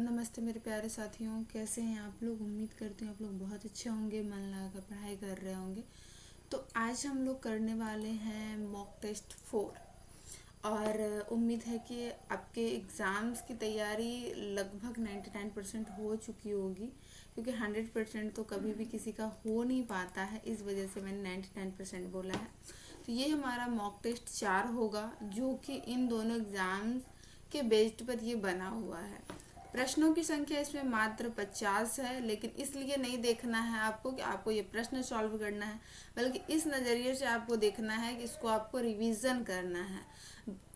नमस्ते मेरे प्यारे साथियों, कैसे हैं आप लोग। उम्मीद करती हूँ आप लोग बहुत अच्छे होंगे, मन लगाकर पढ़ाई कर रहे होंगे। तो आज हम लोग करने वाले हैं मॉक टेस्ट 4 और उम्मीद है कि आपके एग्ज़ाम्स की तैयारी लगभग 99% हो चुकी होगी, क्योंकि 100% तो कभी भी किसी का हो नहीं पाता है। इस वजह से मैंने 99% बोला है। तो ये हमारा मॉक टेस्ट 4 होगा, जो कि इन दोनों एग्ज़ाम्स के बेस्ड पर ये बना हुआ है। प्रश्नों की संख्या इसमें मात्र 50 है, लेकिन इसलिए नहीं देखना है आपको कि आपको ये प्रश्न सॉल्व करना है, बल्कि इस नज़रिए से आपको देखना है कि इसको आपको रिवीजन करना है।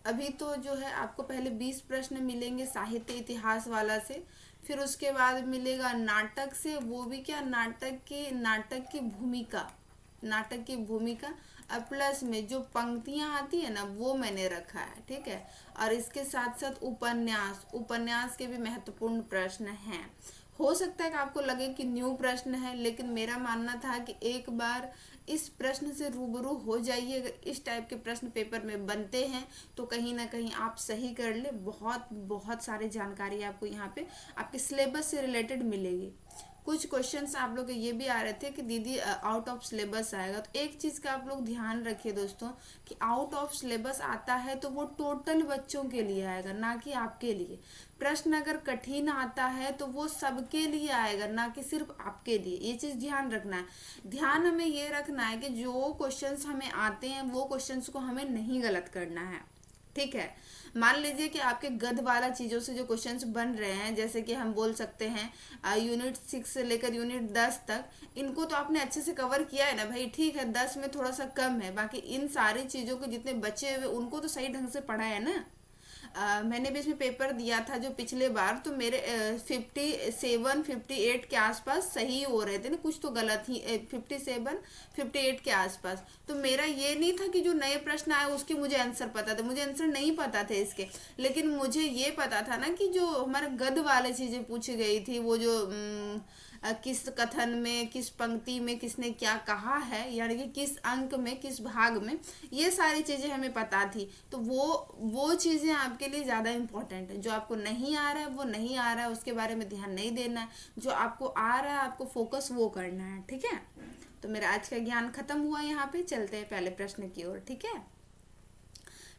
अभी तो जो है आपको पहले 20 प्रश्न मिलेंगे साहित्य इतिहास वाला से, फिर उसके बाद मिलेगा नाटक से, वो भी क्या, नाटक की भूमिका और प्लस में जो पंक्तियां आती है ना, वो मैंने रखा है, ठीक है। और इसके साथ साथ उपन्यास के भी महत्वपूर्ण प्रश्न हैं। हो सकता है कि आपको लगे कि न्यू प्रश्न है, लेकिन मेरा मानना था कि एक बार इस प्रश्न से रूबरू हो जाइए। अगर इस टाइप के प्रश्न पेपर में बनते हैं तो कहीं ना कहीं आप सही कर ले। बहुत बहुत सारी जानकारी आपको यहाँ पे आपके सिलेबस से रिलेटेड मिलेगी। कुछ क्वेश्चंस आप लोग के ये भी आ रहे थे कि दीदी आउट ऑफ सिलेबस आएगा। तो एक चीज़ का आप लोग ध्यान रखिए दोस्तों, कि आउट ऑफ सिलेबस आता है तो वो टोटल बच्चों के लिए आएगा, ना कि आपके लिए। प्रश्न अगर कठिन आता है तो वो सबके लिए आएगा, ना कि सिर्फ आपके लिए। ये चीज़ ध्यान रखना है। ध्यान हमें ये रखना है कि जो क्वेश्चंस हमें आते हैं वो क्वेश्चंस को हमें नहीं गलत करना है, ठीक है। मान लीजिए कि आपके गद वाला चीज़ों से जो क्वेश्चंस बन रहे हैं, जैसे कि हम बोल सकते हैं यूनिट 6 से लेकर यूनिट 10 तक, इनको तो आपने अच्छे से कवर किया है ना भाई, ठीक है। 10 में थोड़ा सा कम है, बाकी इन सारी चीज़ों के जितने बचे हुए उनको तो सही ढंग से पढ़ा है ना। मैंने भी इसमें पेपर दिया था जो पिछले बार, तो मेरे 57-58 के आसपास सही हो रहे थे ना, कुछ तो गलत ही 57-58 के आसपास। तो मेरा ये नहीं था कि जो नए प्रश्न आए उसके मुझे आंसर पता थे, मुझे आंसर नहीं पता थे इसके, लेकिन मुझे ये पता था ना कि जो हमारे गद वाले चीज़ें पूछी गई थी, वो जो किस कथन में, किस पंक्ति में किसने क्या कहा है, यानी कि किस अंक में, किस भाग में, ये सारी चीज़ें हमें पता थी। तो वो चीज़ें आपके लिए ज़्यादा इम्पोर्टेंट है। जो आपको नहीं आ रहा है वो नहीं आ रहा है, उसके बारे में ध्यान नहीं देना है। जो आपको आ रहा है आपको फोकस वो करना है, ठीक है। तो मेरा आज का ज्ञान खत्म हुआ। यहाँ पे चलते हैं पहले प्रश्न की ओर, ठीक है।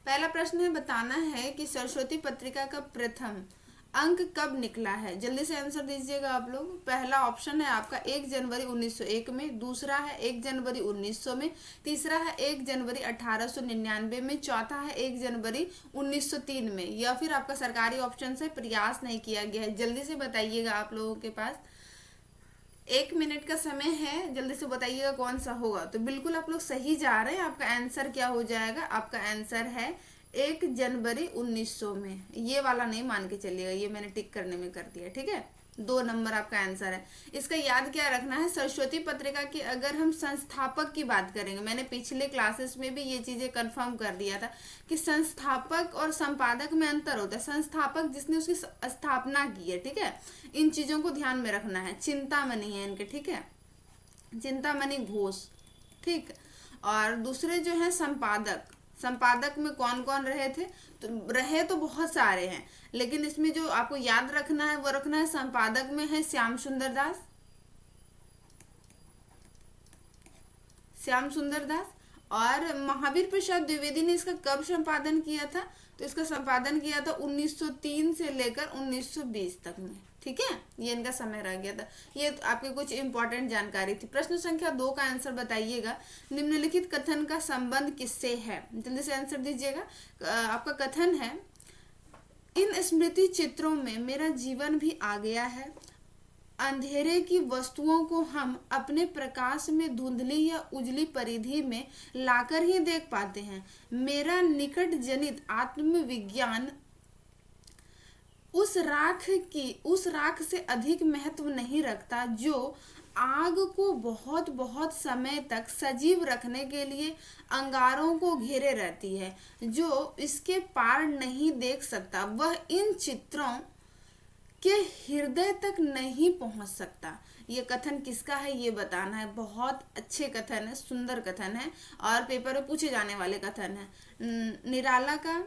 पहला प्रश्न है, बताना है कि सरस्वती पत्रिका का प्रथम अंक कब निकला है। जल्दी से आंसर दीजिएगा आप लोग। पहला ऑप्शन है आपका 1 जनवरी 1901 में, दूसरा है 1 जनवरी 1900 में, तीसरा है 1 जनवरी 1899 में, चौथा है 1 जनवरी 1903 में, या फिर आपका सरकारी ऑप्शन से प्रयास नहीं किया गया है। जल्दी से बताइएगा, आप लोगों के पास 1 मिनट का समय है, जल्दी से बताइएगा कौन सा होगा। तो बिल्कुल आप लोग सही जा रहे हैं। आपका आंसर क्या हो जाएगा, आपका आंसर है 1 जनवरी 1900 में। ये वाला नहीं मान के चलिएगा, ये मैंने टिक करने में कर दिया, ठीक है। 2 नंबर आपका आंसर है। इसका याद क्या रखना है, सरस्वती पत्रिका की अगर हम संस्थापक की बात करेंगे, मैंने पिछले क्लासेस में भी ये चीज़ें कंफर्म कर दिया था कि संस्थापक और संपादक में अंतर होता है। संस्थापक जिसने उसकी स्थापना की है, ठीक है। इन चीज़ों को ध्यान में रखना है। चिंतामणि है इनके, ठीक है, चिंतामणि घोष, ठीक। और दूसरे जो है संपादक, संपादक में कौन कौन रहे थे, तो रहे तो बहुत सारे हैं, लेकिन इसमें जो आपको याद रखना है वो रखना है, संपादक में है श्याम सुंदर दास, श्याम सुंदर दास। और महावीर प्रसाद द्विवेदी ने इसका कब संपादन किया था, तो इसका संपादन किया था 1903 से लेकर 1920 तक में, ठीक है। ये इनका समय रह गया था। ये आपके कुछ इंपॉर्टेंट जानकारी थी। प्रश्न संख्या 2 का आंसर बताइएगा। निम्नलिखित कथन का संबंध किससे है, जल्दी से आंसर दीजिएगा। आपका कथन है, इन स्मृति चित्रों में मेरा जीवन भी आ गया है। अंधेरे की वस्तुओं को हम अपने प्रकाश में धुंधली या उजली परिधि में लाकर ही देख पाते हैं। मेरा निकट जनित आत्मविज्ञान उस राख से अधिक महत्व नहीं रखता जो आग को बहुत बहुत समय तक सजीव रखने के लिए अंगारों को घेरे रहती है। जो इसके पार नहीं देख सकता वह इन चित्रों के हृदय तक नहीं पहुंच सकता। ये कथन किसका है ये बताना है। बहुत अच्छे कथन है, सुंदर कथन है और पेपर में पूछे जाने वाले कथन है। निराला का,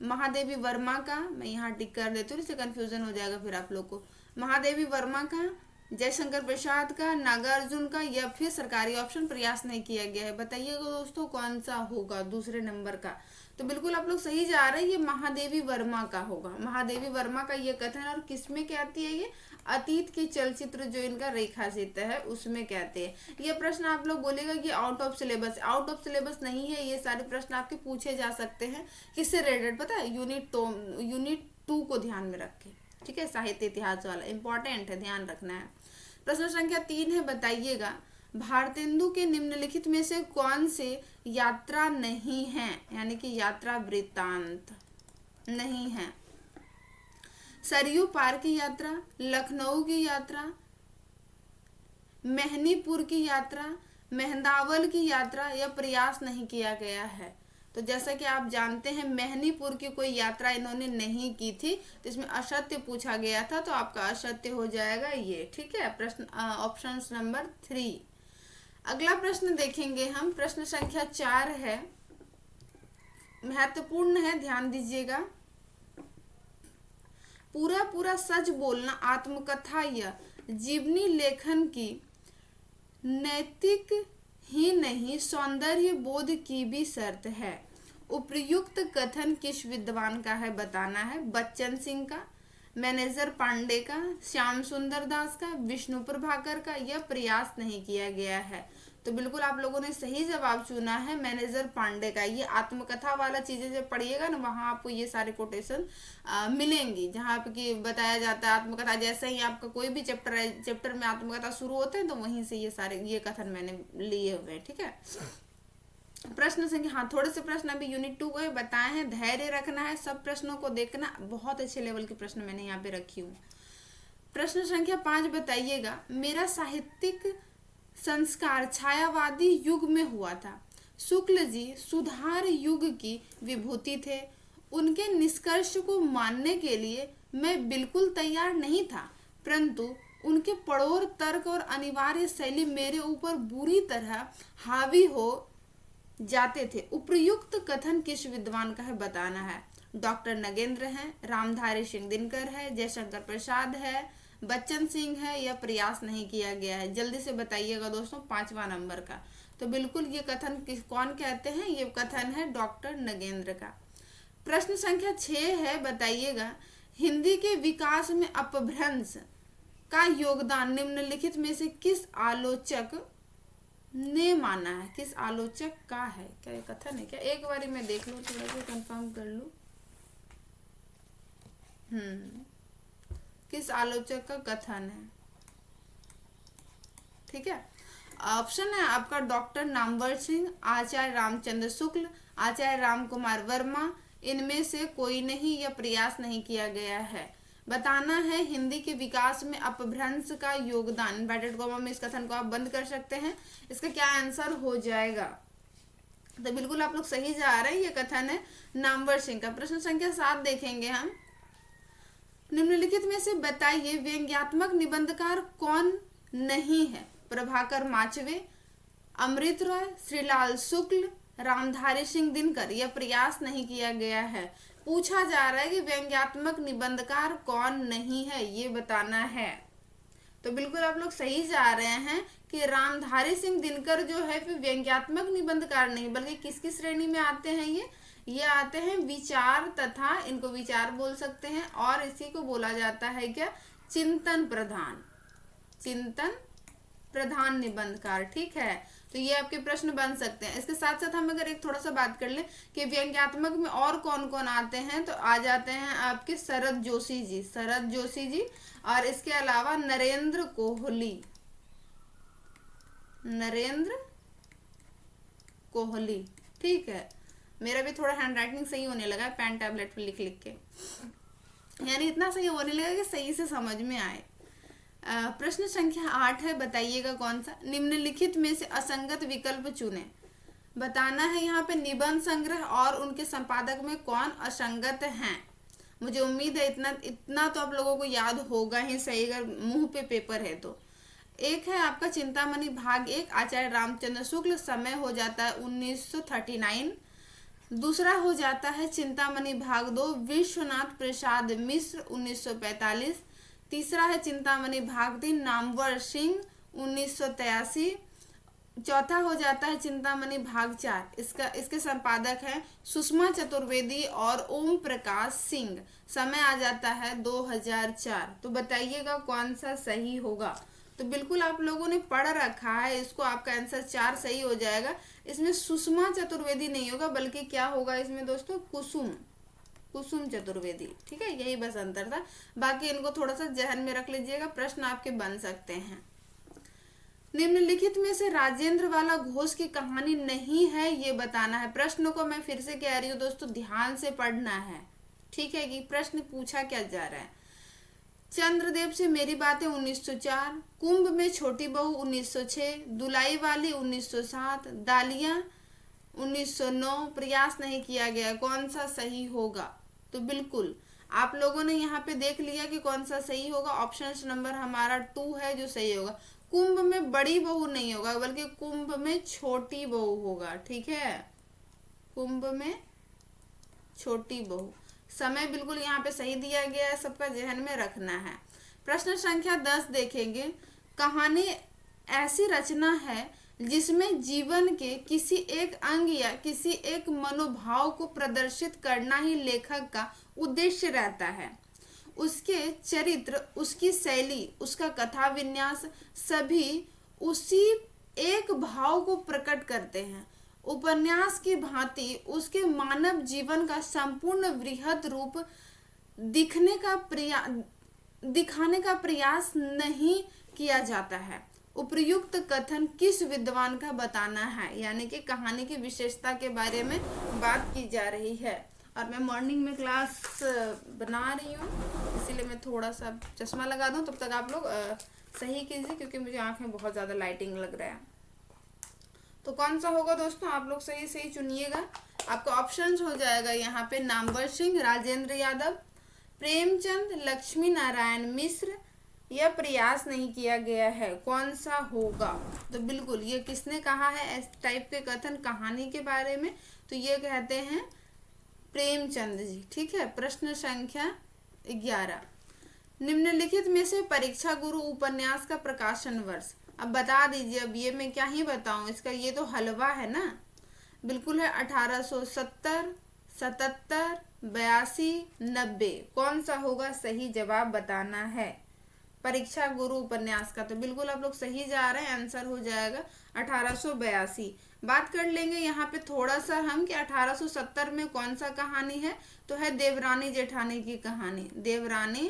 महादेवी वर्मा का, मैं यहाँ टिक कर देती हूँ, इससे कंफ्यूजन हो जाएगा फिर आप लोग को। महादेवी वर्मा का, जयशंकर प्रसाद का, नागार्जुन का, या फिर सरकारी ऑप्शन प्रयास नहीं किया गया है। बताइएगा दोस्तों कौन सा होगा दूसरे नंबर का। तो बिल्कुल आप लोग सही जा रहे हैं, ये महादेवी वर्मा का होगा। महादेवी वर्मा का ये कथन, और किसमें कहती है ये, अतीत के चलचित्र जो इनका रेखा चित्र है उसमें कहते हैं। ये प्रश्न आप लोग बोलेगा कि out of syllabus, out of syllabus नहीं है, ये सारे प्रश्न आपके पूछे जा सकते हैं। किससे रिलेटेड पता है, यूनिट 2 को ध्यान में रखें, ठीक है, साहित्य इतिहास वाला इंपॉर्टेंट है, ध्यान रखना है। प्रश्न संख्या 3 है, बताइएगा भारतेंदु के निम्नलिखित में से कौन से यात्रा नहीं है, यानी कि यात्रा वृत्तांत नहीं है। सरयू पार की यात्रा, लखनऊ की यात्रा, मेहनीपुर की यात्रा, मेहंदावल की यात्रा, या प्रयास नहीं किया गया है। तो जैसा कि आप जानते हैं मेहनीपुर की कोई यात्रा इन्होंने नहीं की थी, तो इसमें असत्य पूछा गया था, तो आपका असत्य हो जाएगा ये, ठीक है, प्रश्न ऑप्शन नंबर 3। अगला प्रश्न देखेंगे हम, प्रश्न संख्या 4 है, महत्वपूर्ण है, ध्यान दीजिएगा। पूरा पूरा सच बोलना आत्मकथा या जीवनी लेखन की नैतिक ही नहीं सौंदर्य बोध की भी शर्त है। उपर्युक्त कथन किस विद्वान का है, बताना है। बच्चन सिंह का, मैनेजर पांडे का, श्याम सुंदर दास का, विष्णु प्रभाकर का, यह प्रयास नहीं किया गया है। तो बिल्कुल आप लोगों ने सही जवाब चुना है, मैनेजर पांडे का। ये आत्मकथा वाला चीजें जब पढ़िएगा ना, वहां आपको ये सारे कोटेशन मिलेंगी, जहाँ पे कि बताया जाता है आत्मकथा। जैसे ही आपका कोई भी चैप्टर में आत्मकथा शुरू होते हैं, तो वहीं से ये कथन मैंने लिए हुए हैं, ठीक है। प्रश्न संख्या, हाँ थोड़े से प्रश्न अभी यूनिट 2 को बताए हैं, धैर्य रखना है, सब प्रश्नों को देखना, बहुत अच्छे लेवल के प्रश्न मैंने यहाँ पे रखी हूँ। प्रश्न संख्या 5 बताइएगा, मेरा साहित्यिक संस्कार छायावादी युग में हुआ था। शुक्ल जी सुधार युग की विभूति थे। उनके निष्कर्ष को मानने के लिए मैं बिल्कुल तैयार नहीं था, परंतु उनके पड़ोर तर्क और अनिवार्य शैली मेरे ऊपर बुरी तरह हावी हो जाते थे। उपर्युक्त कथन किस विद्वान का है, बताना है। डॉक्टर नगेंद्र हैं, रामधारी सिंह दिनकर है, जयशंकर प्रसाद है, बच्चन सिंह है, या प्रयास नहीं किया गया है। जल्दी से बताइएगा दोस्तों, 5वां नंबर का। तो बिल्कुल ये कथन कौन कहते हैं, ये कथन है डॉक्टर नगेंद्र का। प्रश्न संख्या 6 है, बताइएगा हिंदी के विकास में अपभ्रंश का योगदान निम्नलिखित में से किस आलोचक ने माना है, किस आलोचक का है। क्या ये कथन है क्या, एक बारी मैं देख लूं, थोड़ा सा कंफर्म कर लूं। किस आलोचक का कथन है, ठीक है। ऑप्शन है आपका डॉक्टर नामवर सिंह, आचार्य रामचंद्र शुक्ल, आचार्य राम कुमार वर्मा, इनमें से कोई नहीं, या प्रयास नहीं किया गया है। बताना है हिंदी के विकास में अपभ्रंश का योगदान, इनवर्टेड कॉमा में इस कथन को आप बंद कर सकते हैं। इसका क्या आंसर हो जाएगा, तो बिल्कुल आप लोग सही जा रहे हैं, ये कथन है नामवर सिंह का। प्रश्न संख्या 7 देखेंगे हम, निम्नलिखित में से बताइए व्यंग्यात्मक निबंधकार कौन नहीं है। प्रभाकर माचवे, अमृत रॉय, श्रीलाल शुक्ल, रामधारी सिंह दिनकर, यह प्रयास नहीं किया गया है। पूछा जा रहा है कि व्यंग्यात्मक निबंधकार कौन नहीं है, ये बताना है। तो बिल्कुल आप लोग सही जा रहे हैं कि रामधारी सिंह दिनकर जो है फिर व्यंग्यात्मक निबंधकार नहीं, बल्कि किसकी श्रेणी में आते हैं, ये आते हैं विचार तथा, इनको विचार बोल सकते हैं, और इसी को बोला जाता है क्या, चिंतन प्रधान निबंधकार, ठीक है। तो ये आपके प्रश्न बन सकते हैं। इसके साथ साथ हम अगर एक थोड़ा सा बात कर ले कि व्यंग्यात्मक में और कौन कौन आते हैं, तो आ जाते हैं आपके शरद जोशी जी, और इसके अलावा नरेंद्र कोहली, ठीक है। मेरा भी थोड़ा हैंड राइटिंग सही होने लगा पेन टैबलेट पे लिख लिख के, यानी इतना सही होने लगा कि सही से समझ में आए। प्रश्न संख्या 8 है, बताइएगा कौन सा, निम्नलिखित में से असंगत विकल्प चुने। बताना है यहाँ पे निबंध संग्रह और उनके संपादक में कौन असंगत हैं। मुझे उम्मीद है इतना तो आप लोगों को याद होगा ही सही, अगर मुंह पे पेपर है तो। एक है आपका चिंतामणि भाग 1, आचार्य रामचंद्र शुक्ल, समय हो जाता है 1939, दूसरा हो जाता है चिंतामणि भाग 2 विश्वनाथ प्रसाद मिश्र 1945। तीसरा है चिंतामणि भाग 3 नामवर सिंह 1983। चौथा हो जाता है चिंतामणि भाग 4, इसके संपादक हैं सुषमा चतुर्वेदी और ओम प्रकाश सिंह। समय आ जाता है 2004। तो बताइएगा कौन सा सही होगा। तो बिल्कुल आप लोगों ने पढ़ रखा है इसको, आपका आंसर 4 सही हो जाएगा। इसमें सुषमा चतुर्वेदी नहीं होगा, बल्कि क्या होगा इसमें दोस्तों, कुसुम चतुर्वेदी। ठीक है, यही बस अंतर था। बाकी इनको थोड़ा सा जहन में रख लीजिएगा, प्रश्न आपके बन सकते हैं। निम्नलिखित में से राजेंद्र वाला घोष की कहानी नहीं है, ये बताना है। प्रश्न को मैं फिर से कह रही हूँ दोस्तों, ध्यान से पढ़ना है। ठीक है कि प्रश्न पूछा क्या जा रहा है। चंद्रदेव से मेरी बातें 1904, कुंभ में छोटी बहू 1906, दुलाई वाली 1907, दालियां 1909। प्रयास नहीं किया गया, कौन सा सही होगा। तो बिल्कुल आप लोगों ने यहाँ पे देख लिया कि कौन सा सही होगा। ऑप्शन नंबर हमारा 2 है जो सही होगा। कुंभ में बड़ी बहू नहीं होगा, बल्कि कुंभ में छोटी बहू होगा। ठीक है, कुंभ में छोटी बहू। समय बिल्कुल यहाँ पे सही दिया गया है, सबका जहन में रखना है। प्रश्न संख्या 10 देखेंगे। कहानी ऐसी रचना है जिसमें जीवन के किसी एक अंग या किसी एक मनोभाव को प्रदर्शित करना ही लेखक का उद्देश्य रहता है। उसके चरित्र, उसकी शैली, उसका कथा विन्यास सभी उसी एक भाव को प्रकट करते हैं। उपन्यास की भांति उसके मानव जीवन का संपूर्ण वृहद रूप दिखाने का प्रयास नहीं किया जाता है। उपर्युक्त कथन किस विद्वान का बताना है, यानी कि कहानी की विशेषता के बारे में बात की जा रही है। और मैं मॉर्निंग में क्लास बना रही हूँ, इसीलिए मैं थोड़ा सा चश्मा लगा दूँ। तब तक आप लोग सही कीजिए, क्योंकि मुझे आँख में बहुत ज़्यादा लाइटिंग लग रहा है। तो कौन सा होगा दोस्तों, आप लोग सही सही चुनिएगा। आपका ऑप्शंस हो जाएगा यहाँ पे नामवर सिंह, राजेंद्र यादव, प्रेमचंद, लक्ष्मी नारायण मिश्र। यह प्रयास नहीं किया गया है, कौन सा होगा। तो बिल्कुल ये किसने कहा है इस टाइप के कथन कहानी के बारे में, तो ये कहते हैं प्रेमचंद जी। ठीक है, प्रश्न संख्या 11। निम्नलिखित में से परीक्षा गुरु उपन्यास का प्रकाशन वर्ष, अब बता दीजिए। अब ये मैं क्या ही बताऊं, इसका ये तो हलवा है ना। बिल्कुल है 1870, 77, 82, 90। कौन सा होगा सही जवाब बताना है। परीक्षा गुरु उपन्यास का तो बिल्कुल आप लोग सही जा रहे हैं, आंसर हो जाएगा 1882। बात कर लेंगे यहाँ पे थोड़ा सा हम कि 1870 में कौन सा कहानी है, तो है देवरानी जेठानी की कहानी। देवरानी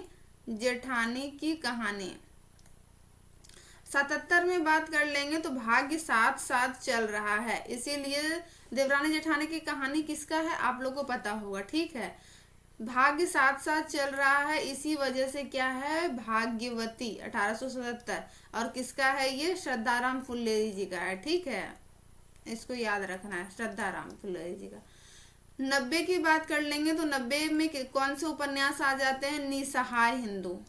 जेठानी की कहानी। 77 में बात कर लेंगे तो भाग्य साथ साथ चल रहा है, इसीलिए देवरानी जेठानी की कहानी किसका है आप लोगों को पता होगा। ठीक है, भाग्य साथ साथ चल रहा है, इसी वजह से क्या है भाग्यवती 1877। और किसका है ये, श्रद्धाराम फुल्लेरी जी का है। ठीक है, इसको याद रखना है, श्रद्धाराम फुल्लेरी जी का। 90 की बात कर लेंगे तो 90 में कौन से उपन्यास आ जाते हैं, निसहाय हिंदू।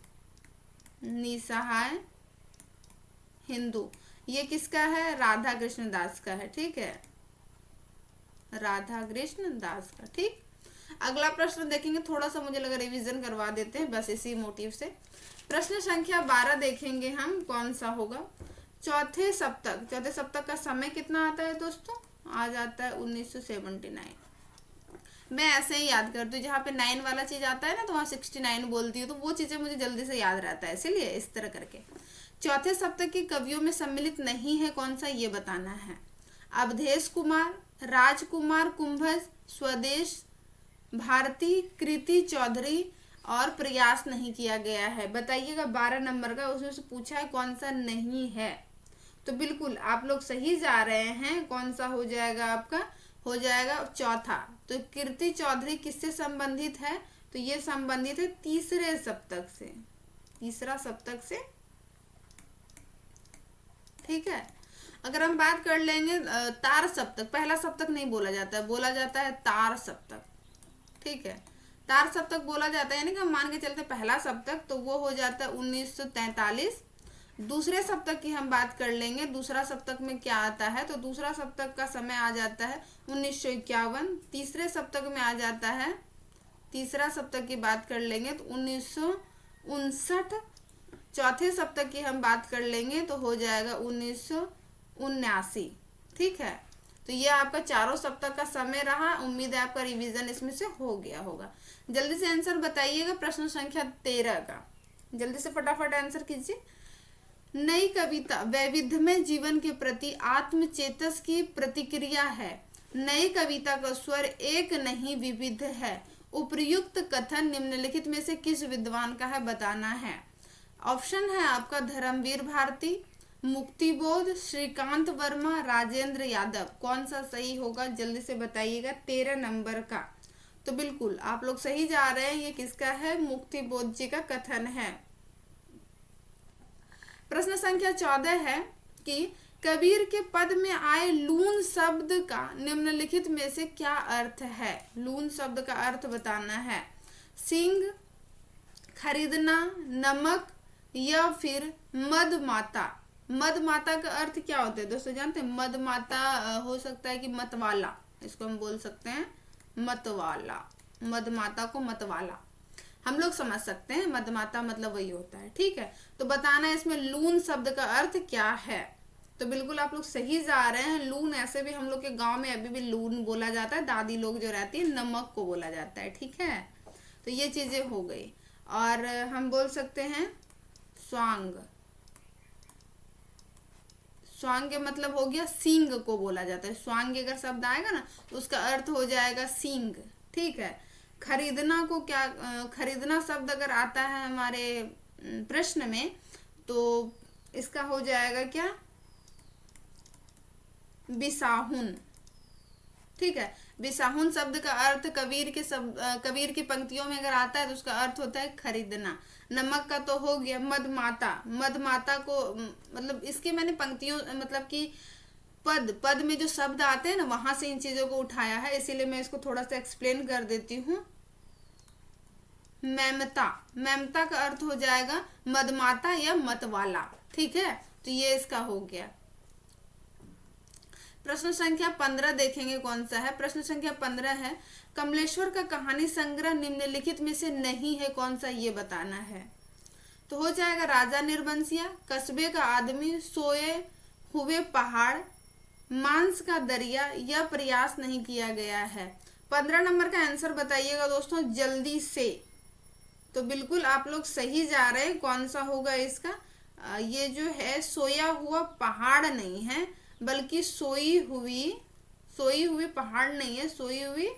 निसहाय हिंदू ये किसका है, राधा कृष्ण दास का है। ठीक है, राधा कृष्ण दास का। ठीक, अगला प्रश्न देखेंगे, थोड़ा सा मुझे लगा रिवीजन करवा देते हैं बस इसी मोटिव से। प्रश्न संख्या 12 देखेंगे हम, कौन सा होगा। चौथे सप्तक का समय कितना आता है दोस्तों, आ जाता है 1979। मैं ऐसे ही याद करती हूँ, जहाँ पे 9 वाला चीज आता है ना तो वहाँ 69 बोलती हूँ, तो वो चीजें मुझे जल्दी से याद रहता है, इसीलिए इस तरह करके। चौथे सप्तक की कवियों में सम्मिलित नहीं है, कौन सा ये बताना है। अवधेश कुमार, राजकुमार कुंभज, स्वदेश भारती, कृति चौधरी और प्रयास नहीं किया गया है। बताइएगा 12 नंबर का, उसमें से पूछा है कौन सा नहीं है। तो बिल्कुल आप लोग सही जा रहे हैं, कौन सा हो जाएगा आपका, हो जाएगा चौथा। तो कृति चौधरी किससे संबंधित है, तो ये संबंधित है तीसरे सप्तक से, तीसरा सप्तक से। ठीक है, अगर हम बात कर लेंगे तार सप्तक, पहला सप्तक नहीं बोला जाता है, बोला जाता है तार सप्तक। ठीक है, तार सप्तक बोला जाता है, यानी कि हम मान के चलते पहला सप्तक, तो वो हो जाता है 1943। दूसरे सप्तक की हम बात कर लेंगे, दूसरा सप्तक में क्या आता है, तो दूसरा सप्तक का समय आ जाता है 1951। तीसरे सप्तक में आ जाता है, तीसरा सप्तक की बात कर लेंगे तो 1959। चौथे सप्तक की हम बात कर लेंगे तो हो जाएगा 1979। ठीक है, तो ये आपका चारों सप्तक का समय रहा। उम्मीद है आपका रिवीजन इसमें से हो गया होगा। जल्दी से आंसर बताइएगा प्रश्न संख्या 13 का, जल्दी से फटाफट आंसर कीजिए। नई कविता वैविध्यमय जीवन के प्रति आत्मचेतस की प्रतिक्रिया है। नई कविता का स्वर एक नहीं विविध है। उपर्युक्त कथन निम्नलिखित में से किस विद्वान का है, बताना है। ऑप्शन है आपका धर्मवीर भारती, मुक्तिबोध, श्रीकांत वर्मा, राजेंद्र यादव। कौन सा सही होगा जल्दी से बताइएगा 13 नंबर का। तो बिल्कुल आप लोग सही जा रहे हैं, ये किसका है, मुक्तिबोध जी का कथन है। प्रश्न संख्या 14 है कि कबीर के पद में आए लून शब्द का निम्नलिखित में से क्या अर्थ है। लून शब्द का अर्थ बताना है। सिंह, खरीदना, नमक या फिर मदमाता। मदमाता का अर्थ क्या होता है दोस्तों, जानते हैं? मदमाता हो सकता है कि मतवाला, इसको हम बोल सकते हैं मतवाला। मदमाता को मतवाला हम लोग समझ सकते हैं, मदमाता मतलब वही होता है। ठीक है, तो बताना है इसमें लून शब्द का अर्थ क्या है। तो बिल्कुल आप लोग सही जा रहे हैं। लून ऐसे भी हम लोग के गांव में अभी भी लून बोला जाता है, दादी लोग जो रहती है नमक को बोला जाता है। ठीक है, तो ये चीजें हो गई। और हम बोल सकते हैं स्वांग। स्वांग के मतलब हो गया सींग को बोला जाता है। स्वांग अगर शब्द आएगा ना तो उसका अर्थ हो जाएगा सींग। ठीक है, खरीदना को क्या, खरीदना शब्द अगर आता है हमारे प्रश्न में तो इसका हो जाएगा क्या, बिसाहुन। ठीक है, बिसाहुन शब्द का अर्थ कबीर की पंक्तियों में अगर आता है तो उसका अर्थ होता है खरीदना। नमक का तो हो गया मदमाता। मदमाता को मतलब इसके मैंने पंक्तियों मतलब कि पद में जो शब्द आते हैं ना वहां से इन चीजों को उठाया है, इसीलिए मैं इसको थोड़ा सा एक्सप्लेन कर देती हूँ। मैमता, मैमता का अर्थ हो जाएगा मदमाता या मतवाला। ठीक है, तो ये इसका हो गया। प्रश्न संख्या 15 देखेंगे कौन सा है। प्रश्न संख्या 15 है कमलेश्वर का कहानी संग्रह निम्नलिखित में से नहीं है, कौन सा ये बताना है। तो हो जाएगा राजा निर्बंसिया, कस्बे का आदमी, सोए हुए पहाड़, मांस का दरिया या प्रयास नहीं किया गया है। 15 नंबर का आंसर बताइएगा दोस्तों जल्दी से। तो बिल्कुल आप लोग सही जा रहे हैं। कौन सा होगा इसका, ये जो है सोया हुआ पहाड़ नहीं है बल्कि सोई हुई पहाड़ नहीं है, सोई हुई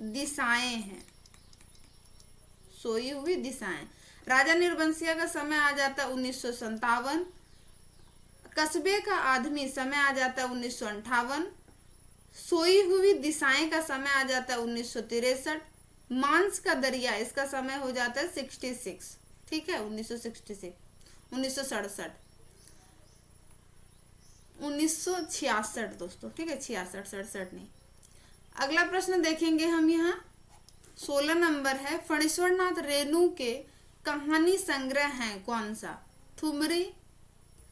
दिशाएं हैं। सोई हुई दिशाएं। राजा निर्बंसिया का समय आ जाता है 1957। कस्बे का आदमी समय आ जाता है 1958। सोई हुई दिशाएं का समय आ जाता है 1963। मांस का दरिया इसका समय हो जाता है 66। ठीक है, 1966, 1967, 1966 दोस्तों। ठीक है, 66, 67 नहीं। अगला प्रश्न देखेंगे हम यहाँ 16 नंबर है फणीश्वर नाथ रेणु के कहानी संग्रह है कौन सा। ठुमरी,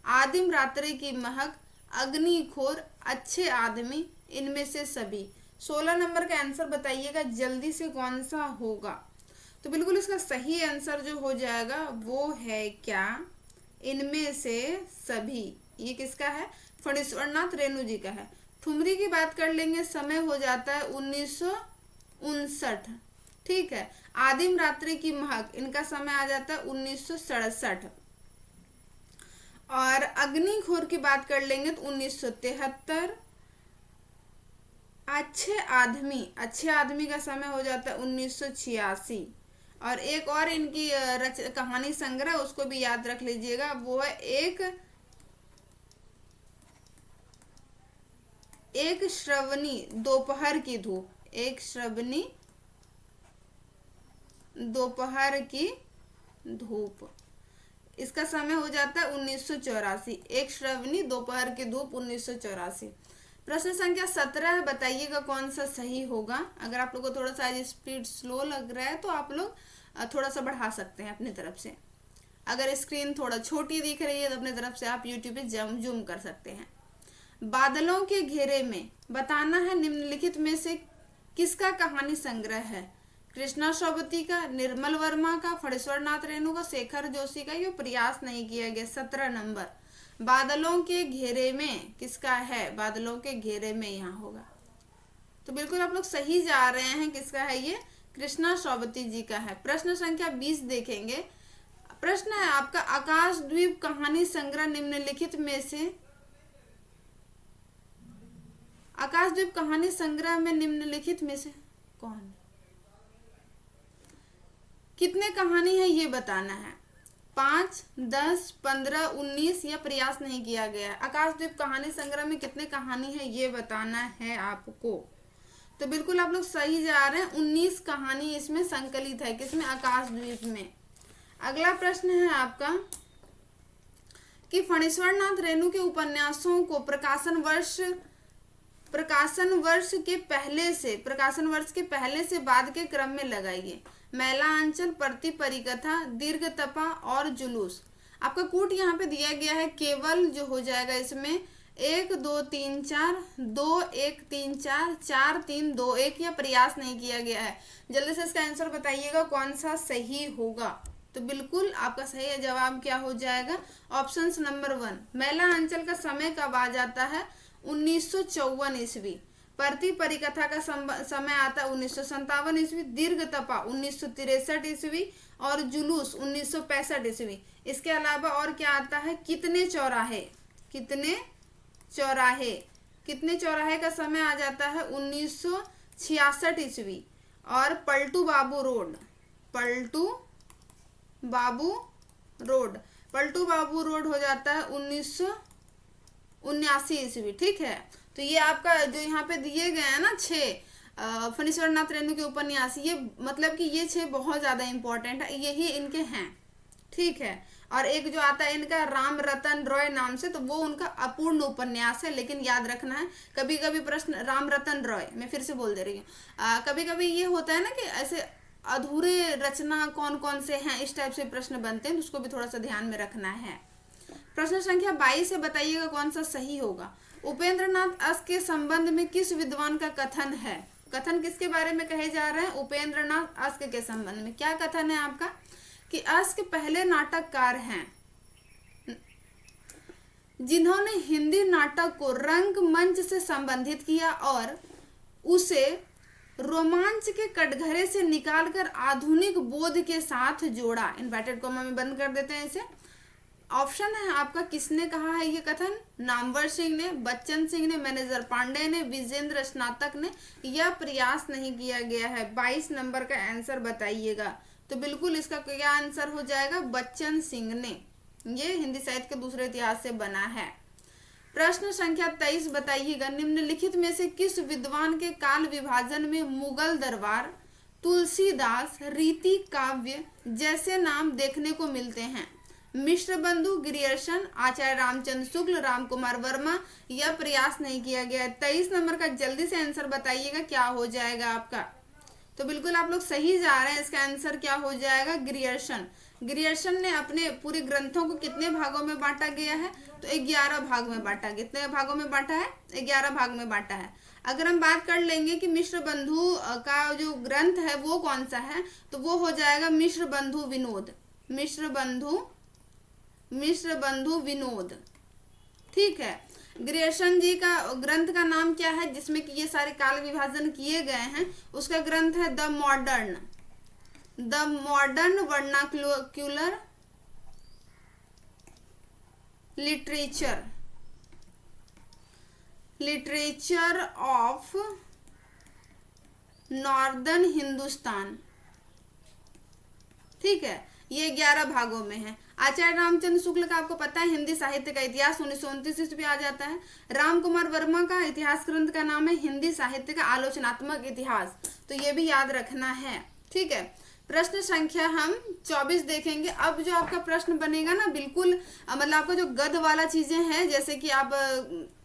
आदिम रात्रि की महक, अग्निखोर, अच्छे आदमी, इनमें से सभी। 16 नंबर का आंसर बताइएगा जल्दी से कौन सा होगा। तो बिल्कुल इसका सही आंसर जो हो जाएगा वो है क्या, इनमें से सभी। ये किसका है, फणीश्वर नाथ रेणु जी का है। ठुमरी की बात कर लेंगे, समय हो जाता है 1959। ठीक है, आदिम रात्रि की महक इनका समय आ जाता है 1967। और अग्निखोर की बात कर लेंगे तो 1973। अच्छे आदमी का समय हो जाता है 1986। और एक और इनकी कहानी संग्रह उसको भी याद रख लीजिएगा, वो है एक श्रवणी दोपहर की धूप। एक श्रवणी दोपहर की धूप, इसका समय हो जाता है 1984। एक श्रवणी दोपहर की धूप 1984। प्रश्न संख्या 17 बताइएगा कौन सा सही होगा। अगर आप लोग को थोड़ा सा स्पीड स्लो लग रहा है तो आप लोग थोड़ा सा बढ़ा सकते हैं अपनी तरफ से। अगर स्क्रीन थोड़ा छोटी दिख रही है तो अपने तरफ से आप यूट्यूब पे जूम कर सकते हैं। बादलों के घेरे में बताना है निम्नलिखित में से किसका कहानी संग्रह है। कृष्णा श्रवती का, निर्मल वर्मा का, फणीश्वर नाथ रेणु का, शेखर जोशी का। ये प्रयास नहीं किया गया। 17 नंबर बादलों के घेरे में किसका है, बादलों के घेरे में यहाँ होगा। तो बिल्कुल आप लोग सही जा रहे हैं। किसका है ये, कृष्णा श्रवती जी का है। प्रश्न संख्या 20 देखेंगे। प्रश्न है आपका, आकाशद्वीप कहानी संग्रह निम्नलिखित में से, आकाशद्वीप कहानी संग्रह में निम्नलिखित में से कौन, कितने कहानी है ये बताना है। 5, 10, 15, 19 या प्रयास नहीं किया गया है। आकाशद्वीप कहानी संग्रह में कितने कहानी है ये बताना है आपको। तो बिल्कुल आप लोग सही जा रहे हैं। 19 कहानी इसमें संकलित है। किसमें, आकाशद्वीप में। अगला प्रश्न है आपका कि फणीश्वर नाथ रेणु के उपन्यासों को प्रकाशन वर्ष के पहले से बाद के क्रम में लगाइए। मैला अंचल, प्रति परिकथा, दीर्घ तपा और जुलूस। आपका कूट यहाँ पे दिया गया है। केवल जो हो जाएगा इसमें 1 2 3 4, 2 1 3 4, 4 3 2 1 या प्रयास नहीं किया गया है। जल्दी से इसका आंसर बताइएगा कौन सा सही होगा। तो बिल्कुल आपका सही जवाब क्या हो जाएगा, ऑप्शन नंबर 1। मैला अंचल का समय कब आ जाता है, 1954 ईस्वी। प्रति परिकथा का समय आता है 1957 ईस्वी। दीर्घ तपा 1963 ईस्वी और जुलूस 1965 ईस्वी। इसके अलावा और क्या आता है, कितने चौराहे का समय आ जाता है 1966 ईस्वी। और पलटू बाबू रोड हो जाता है 1979 ईस्वी। ठीक है। तो ये आपका जो यहाँ पे दिए गए हैं ना 6 फणीश्वर नाथ रेणु के उपन्यास, ये मतलब कि ये 6 बहुत ज्यादा इंपॉर्टेंट है, यही इनके हैं। ठीक है। और एक जो आता है इनका राम रतन रॉय नाम से, तो वो उनका अपूर्ण उपन्यास है। लेकिन याद रखना है, कभी कभी प्रश्न राम रतन रॉय, मैं फिर से बोल दे रही हूँ, कभी कभी ये होता है ना कि ऐसे अधूरे रचना कौन कौन से हैं, इस टाइप से प्रश्न बनते हैं, तो उसको भी थोड़ा सा ध्यान में रखना है। प्रश्न संख्या 22 से बताइएगा कौन सा सही होगा। उपेंद्र नाथ अस के संबंध में किस विद्वान का कथन है। कथन किसके बारे में कहे जा रहे हैं, उपेंद्र नाथ अस के संबंध में। क्या कथन है आपका कि अस के पहले नाटककार हैं जिन्होंने हिंदी नाटक को रंगमंच से संबंधित किया और उसे रोमांच के कटघरे से निकालकर आधुनिक बोध के साथ जोड़ा। इन्वर्टेड कॉमा में बंद कर देते हैं इसे। ऑप्शन है आपका, किसने कहा है ये कथन, नामवर सिंह ने, बच्चन सिंह ने, मैनेजर पांडे ने, विजेंद्र स्नातक ने, यह प्रयास नहीं किया गया है। 22 नंबर का आंसर बताइएगा। तो बिल्कुल इसका क्या आंसर हो जाएगा, बच्चन सिंह ने। ये हिंदी साहित्य के दूसरे इतिहास से बना है। प्रश्न संख्या 23 बताइएगा, निम्नलिखित में से किस विद्वान के काल विभाजन में मुगल दरबार, तुलसीदास, रीति काव्य जैसे नाम देखने को मिलते हैं। मिश्र बंधु, ग्रियर्सन, आचार्य रामचंद्र शुक्ल, राम कुमार वर्मा, यह प्रयास नहीं किया गया। 23 नंबर का जल्दी से आंसर बताइएगा क्या हो जाएगा आपका। तो बिल्कुल आप लोग सही जा रहे हैं। इसका आंसर क्या हो जाएगा, ग्रियर्सन। ग्रियर्सन ने अपने पूरे ग्रंथों को कितने भागों में बांटा गया है, तो 11 भाग में बांटा। कितने भागों में बांटा है, 11 भाग में बांटा है। अगर हम बात कर लेंगे कि मिश्र बंधु का जो ग्रंथ है वो कौन सा है, तो वो हो जाएगा मिश्र बंधु विनोद। ठीक है। ग्रियर्सन जी का ग्रंथ का नाम क्या है जिसमें कि ये सारे काल विभाजन किए गए हैं, उसका ग्रंथ है the modern vernacular literature of northern Hindustan. ठीक है। ये 11 भागों में है। आचार्य रामचंद्र शुक्ल का आपको पता है हिंदी साहित्य का इतिहास 1929 ईस्वी आ जाता है। राम कुमार वर्मा का इतिहास ग्रंथ का नाम है हिंदी साहित्य का आलोचनात्मक इतिहास। तो ये भी याद रखना है। ठीक है। प्रश्न संख्या हम 24 देखेंगे। अब जो आपका प्रश्न बनेगा ना, बिल्कुल मतलब आपका जो गद वाला चीजें हैं, जैसे कि आप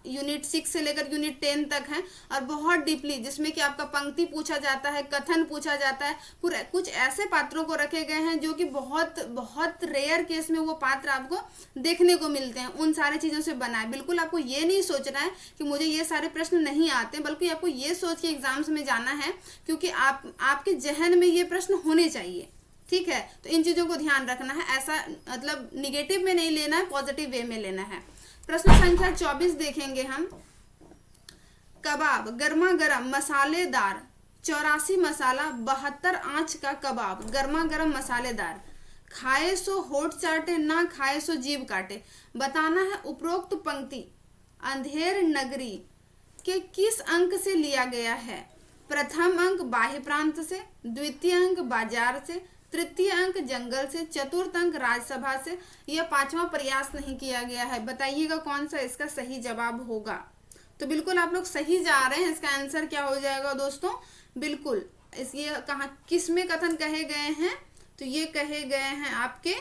यूनिट 6 से लेकर यूनिट 10 तक है, और बहुत डीपली, जिसमें कि आपका पंक्ति पूछा जाता है, कथन पूछा जाता है, पूरे कुछ ऐसे पात्रों को रखे गए हैं जो कि बहुत बहुत रेयर केस में वो पात्र आपको देखने को मिलते हैं। उन सारी चीज़ों से बना है। बिल्कुल आपको ये नहीं सोचना है कि मुझे ये सारे प्रश्न नहीं आते, बल्कि आपको ये सोच के एग्जाम्स में जाना है, क्योंकि आपके जहन में ये प्रश्न होने चाहिए। ठीक है, तो इन चीज़ों को ध्यान रखना है। ऐसा मतलब निगेटिव में नहीं लेना है, पॉजिटिव वे में लेना है। प्रश्न संख्या 24 देखेंगे हम। कबाब गर्मा गर्म मसालेदार 84 मसाला 72 आंच का कबाब गर्मा गर्म मसालेदार, खाए सो होठ चाटे ना खाए सो जीभ काटे। बताना है उपरोक्त पंक्ति अंधेर नगरी के किस अंक से लिया गया है। प्रथम अंक बाह्य प्रांत से, द्वितीय अंक बाजार से, तृतीय अंक जंगल से, चतुर्थ अंक राज्यसभा से, यह पांचवा प्रयास नहीं किया गया है। बताइएगा कौन सा इसका सही जवाब होगा। तो बिल्कुल आप लोग सही जा रहे हैं। इसका आंसर क्या हो जाएगा दोस्तों, बिल्कुल इस ये कहा किस में कथन कहे गए हैं, तो ये कहे गए हैं आपके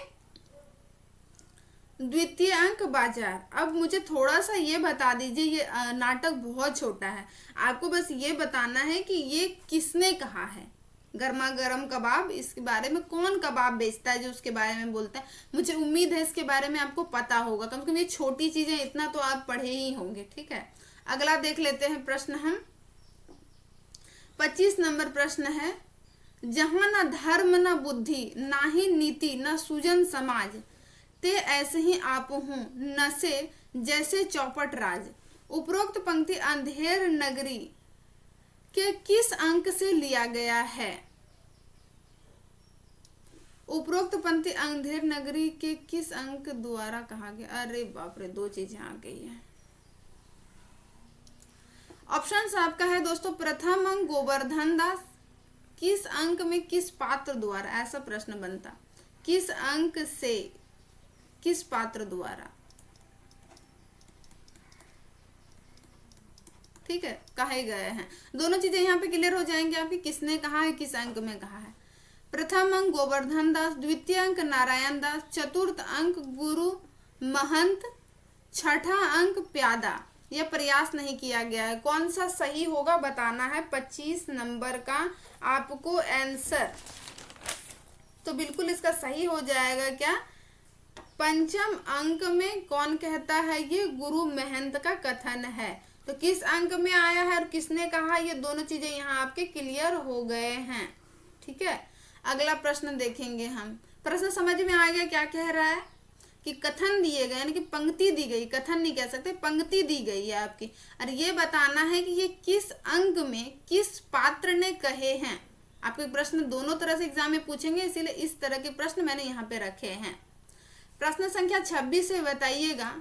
द्वितीय अंक बाजार। अब मुझे थोड़ा सा ये बता दीजिए, ये नाटक बहुत छोटा है, आपको बस ये बताना है कि ये किसने कहा है। गर्मा गर्म कबाब, इसके बारे में कौन कबाब बेचता है जो उसके बारे में बोलता है। मुझे उम्मीद है इसके बारे में आपको पता होगा, कम से कम ये छोटी चीजें इतना तो आप पढ़े ही होंगे। ठीक है, अगला देख लेते हैं प्रश्न हम। 25 नंबर प्रश्न है, जहां न धर्म न बुद्धि ना ही नीति न सुजन समाज, ते ऐसे ही आप हूं न से जैसे चौपट राज। उपरोक्त पंक्ति अंधेर नगरी के किस अंक से लिया गया है। उपरोक्त पंक्ति अंधेर नगरी के किस अंक द्वारा कहा गया। अरे बाप रे, दो चीजें आ गई है। ऑप्शन आपका है दोस्तों, प्रथम अंक गोवर्धन दास, किस अंक में किस पात्र द्वारा, ऐसा प्रश्न बनता। किस अंक से किस पात्र द्वारा, ठीक है, कहे गए हैं। दोनों चीजें यहाँ पे क्लियर हो जाएंगे आपकी, किसने कहा है, किस अंक में कहा है। प्रथम अंक गोवर्धन दास, द्वितीय अंक नारायण दास, चतुर्थ अंक गुरु महंत, छठा अंक प्यादा। यह प्रयास नहीं किया गया है। कौन सा सही होगा बताना है। 25 नंबर का आपको आंसर, तो बिल्कुल इसका सही हो जाएगा क्या, पंचम अंक में कौन कहता है, ये गुरु महंत का कथन है। तो किस अंक में आया है और किसने कहा, ये दोनों चीजें यहाँ आपके क्लियर हो गए हैं। ठीक है, अगला प्रश्न देखेंगे हम। प्रश्न समझ में आ गया क्या कह रहा है कि कथन दिए गए, यानी कि पंक्ति दी गई, कथन नहीं कह सकते, पंक्ति दी गई है आपकी, और ये बताना है कि ये किस अंक में किस पात्र ने कहे हैं। आपके प्रश्न दोनों तरह से एग्जाम में पूछेंगे, इसीलिए इस तरह के प्रश्न मैंने यहाँ पे रखे हैं। प्रश्न संख्या 26 से बताइएगा,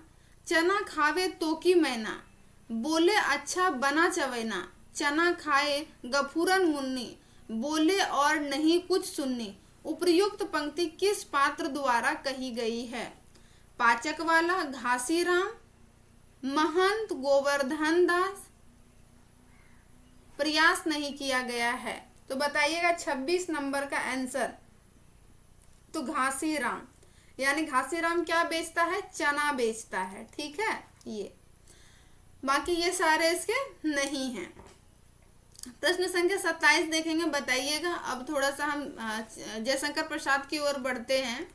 चना खावे तो की मैना, बोले अच्छा बना चवैना, चना खाए गफूरन मुन्नी, बोले और नहीं कुछ सुननी। उपर्युक्त पंक्ति किस पात्र द्वारा कही गई है। पाचक वाला, घासीराम, महंत, गोवर्धन दास। प्रयास नहीं किया गया है, तो बताइएगा 26 नंबर का आंसर। तो घासीराम, यानी घासीराम क्या बेचता है, चना बेचता है। ठीक है, ये बाकी ये सारे इसके नहीं हैं। प्रश्न संख्या 27 देखेंगे, बताइएगा। अब थोड़ा सा हम जयशंकर प्रसाद की ओर बढ़ते हैं।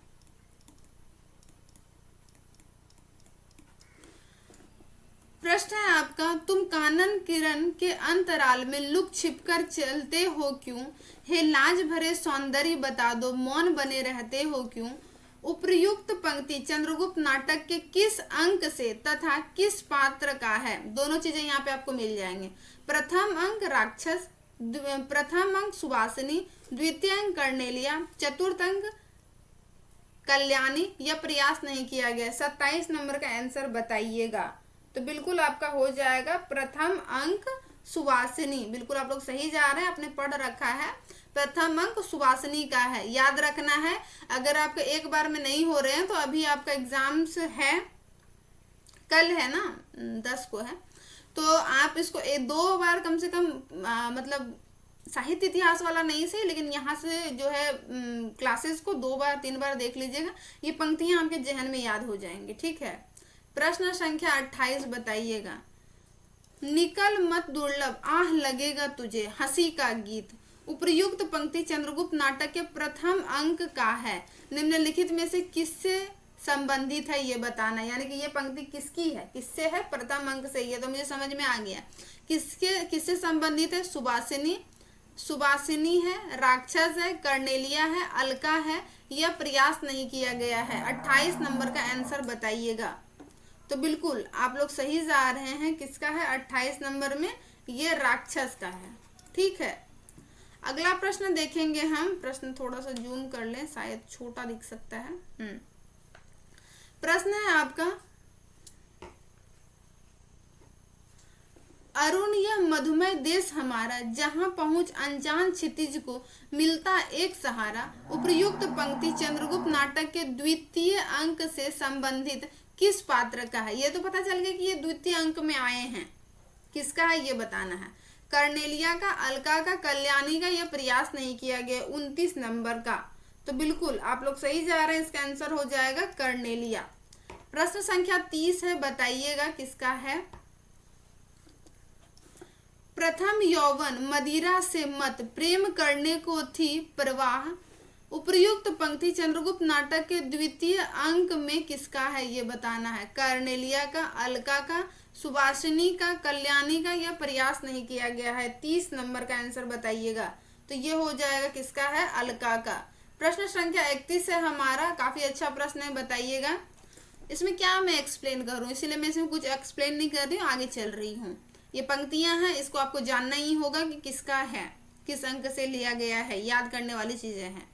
प्रश्न है आपका, तुम कानन किरण के अंतराल में लुक छिपकर चलते हो क्यों, हे लाज भरे सौंदर्य बता दो मौन बने रहते हो क्यों। उपर्युक्त पंक्ति चंद्रगुप्त नाटक के किस अंक से तथा किस पात्र का है। दोनों चीजें यहाँ पे आपको मिल जाएंगे। प्रथम अंक राक्षस, प्रथम अंक सुवासिनी, द्वितीय अंक कर्नेलिया, चतुर्थ अंक कल्याणी। यह प्रयास नहीं किया गया। 27 नंबर का आंसर बताइएगा। तो बिल्कुल आपका हो जाएगा प्रथम अंक सुवासिनी। बिल्कुल आप लोग सही जा रहे हैं, आपने पढ़ रखा है। प्रथम अंक सुवासिनी का है, याद रखना है। अगर आपके एक बार में नहीं हो रहे हैं तो अभी आपका एग्जाम्स है, कल है ना, 10 को है, तो आप इसको 2 बार कम से कम मतलब साहित्य इतिहास वाला नहीं सही, लेकिन यहाँ से जो है क्लासेस को 2 बार 3 बार देख लीजिएगा। ये पंक्तियां आपके जहन में याद हो जाएंगी। ठीक है, प्रश्न संख्या 28 बताइएगा, निकल मत दुर्लभ आह लगेगा तुझे, हंसी का गीत। उपर्युक्त पंक्ति चंद्रगुप्त नाटक के प्रथम अंक का है। निम्नलिखित में से किससे संबंधित है ये बताना, यानी कि ये पंक्ति किसकी है, किससे है, प्रथम अंक से। ये तो मुझे समझ में आ गया किससे संबंधित है। सुबासिनी है, राक्षस है, कर्नेलिया है, अलका है, यह प्रयास नहीं किया गया है। 28 नंबर का आंसर बताइएगा। तो बिल्कुल आप लोग सही जा रहे हैं, किसका है 28 नंबर में, ये राक्षस का है। ठीक है, अगला प्रश्न देखेंगे हम। प्रश्न थोड़ा सा जूम कर लें, शायद छोटा दिख सकता है। प्रश्न है आपका, अरुण यह मधुमय देश हमारा, जहां पहुंच अनजान क्षितिज को मिलता एक सहारा। उपर्युक्त पंक्ति चंद्रगुप्त नाटक के द्वितीय अंक से संबंधित किस पात्र का है। ये तो पता चल गया कि ये द्वितीय अंक में आए हैं, किसका है ये बताना है। कर्नेलिया का, अलका का, कल्याणी का, यह प्रयास नहीं किया गया। 29 नंबर का। तो बिल्कुल आप लोग सही जा रहे हैं, इसका आंसर हो जाएगा कर्नेलिया। प्रश्न संख्या 30 है, बताइएगा किसका है। प्रथम यौवन मदिरा से मत, प्रेम करने को थी प्रवाह। उपर्युक्त पंक्ति चंद्रगुप्त नाटक के द्वितीय अंक में किसका है ये बताना है। कर्नेलिया का, अलका का, सुभाषिनी का, कल्याणी का, यह प्रयास नहीं किया गया है। 30 नंबर का आंसर बताइएगा। तो ये हो जाएगा किसका है, अलका का। प्रश्न संख्या 31 है हमारा, काफी अच्छा प्रश्न है, बताइएगा। इसमें क्या मैं एक्सप्लेन करूं, इसलिए मैं इसमें कुछ एक्सप्लेन नहीं कर रही हूँ, आगे चल रही हूँ। ये पंक्तियां हैं, इसको आपको जानना ही होगा कि किसका है, किस अंक से लिया गया है, याद करने वाली चीजें हैं।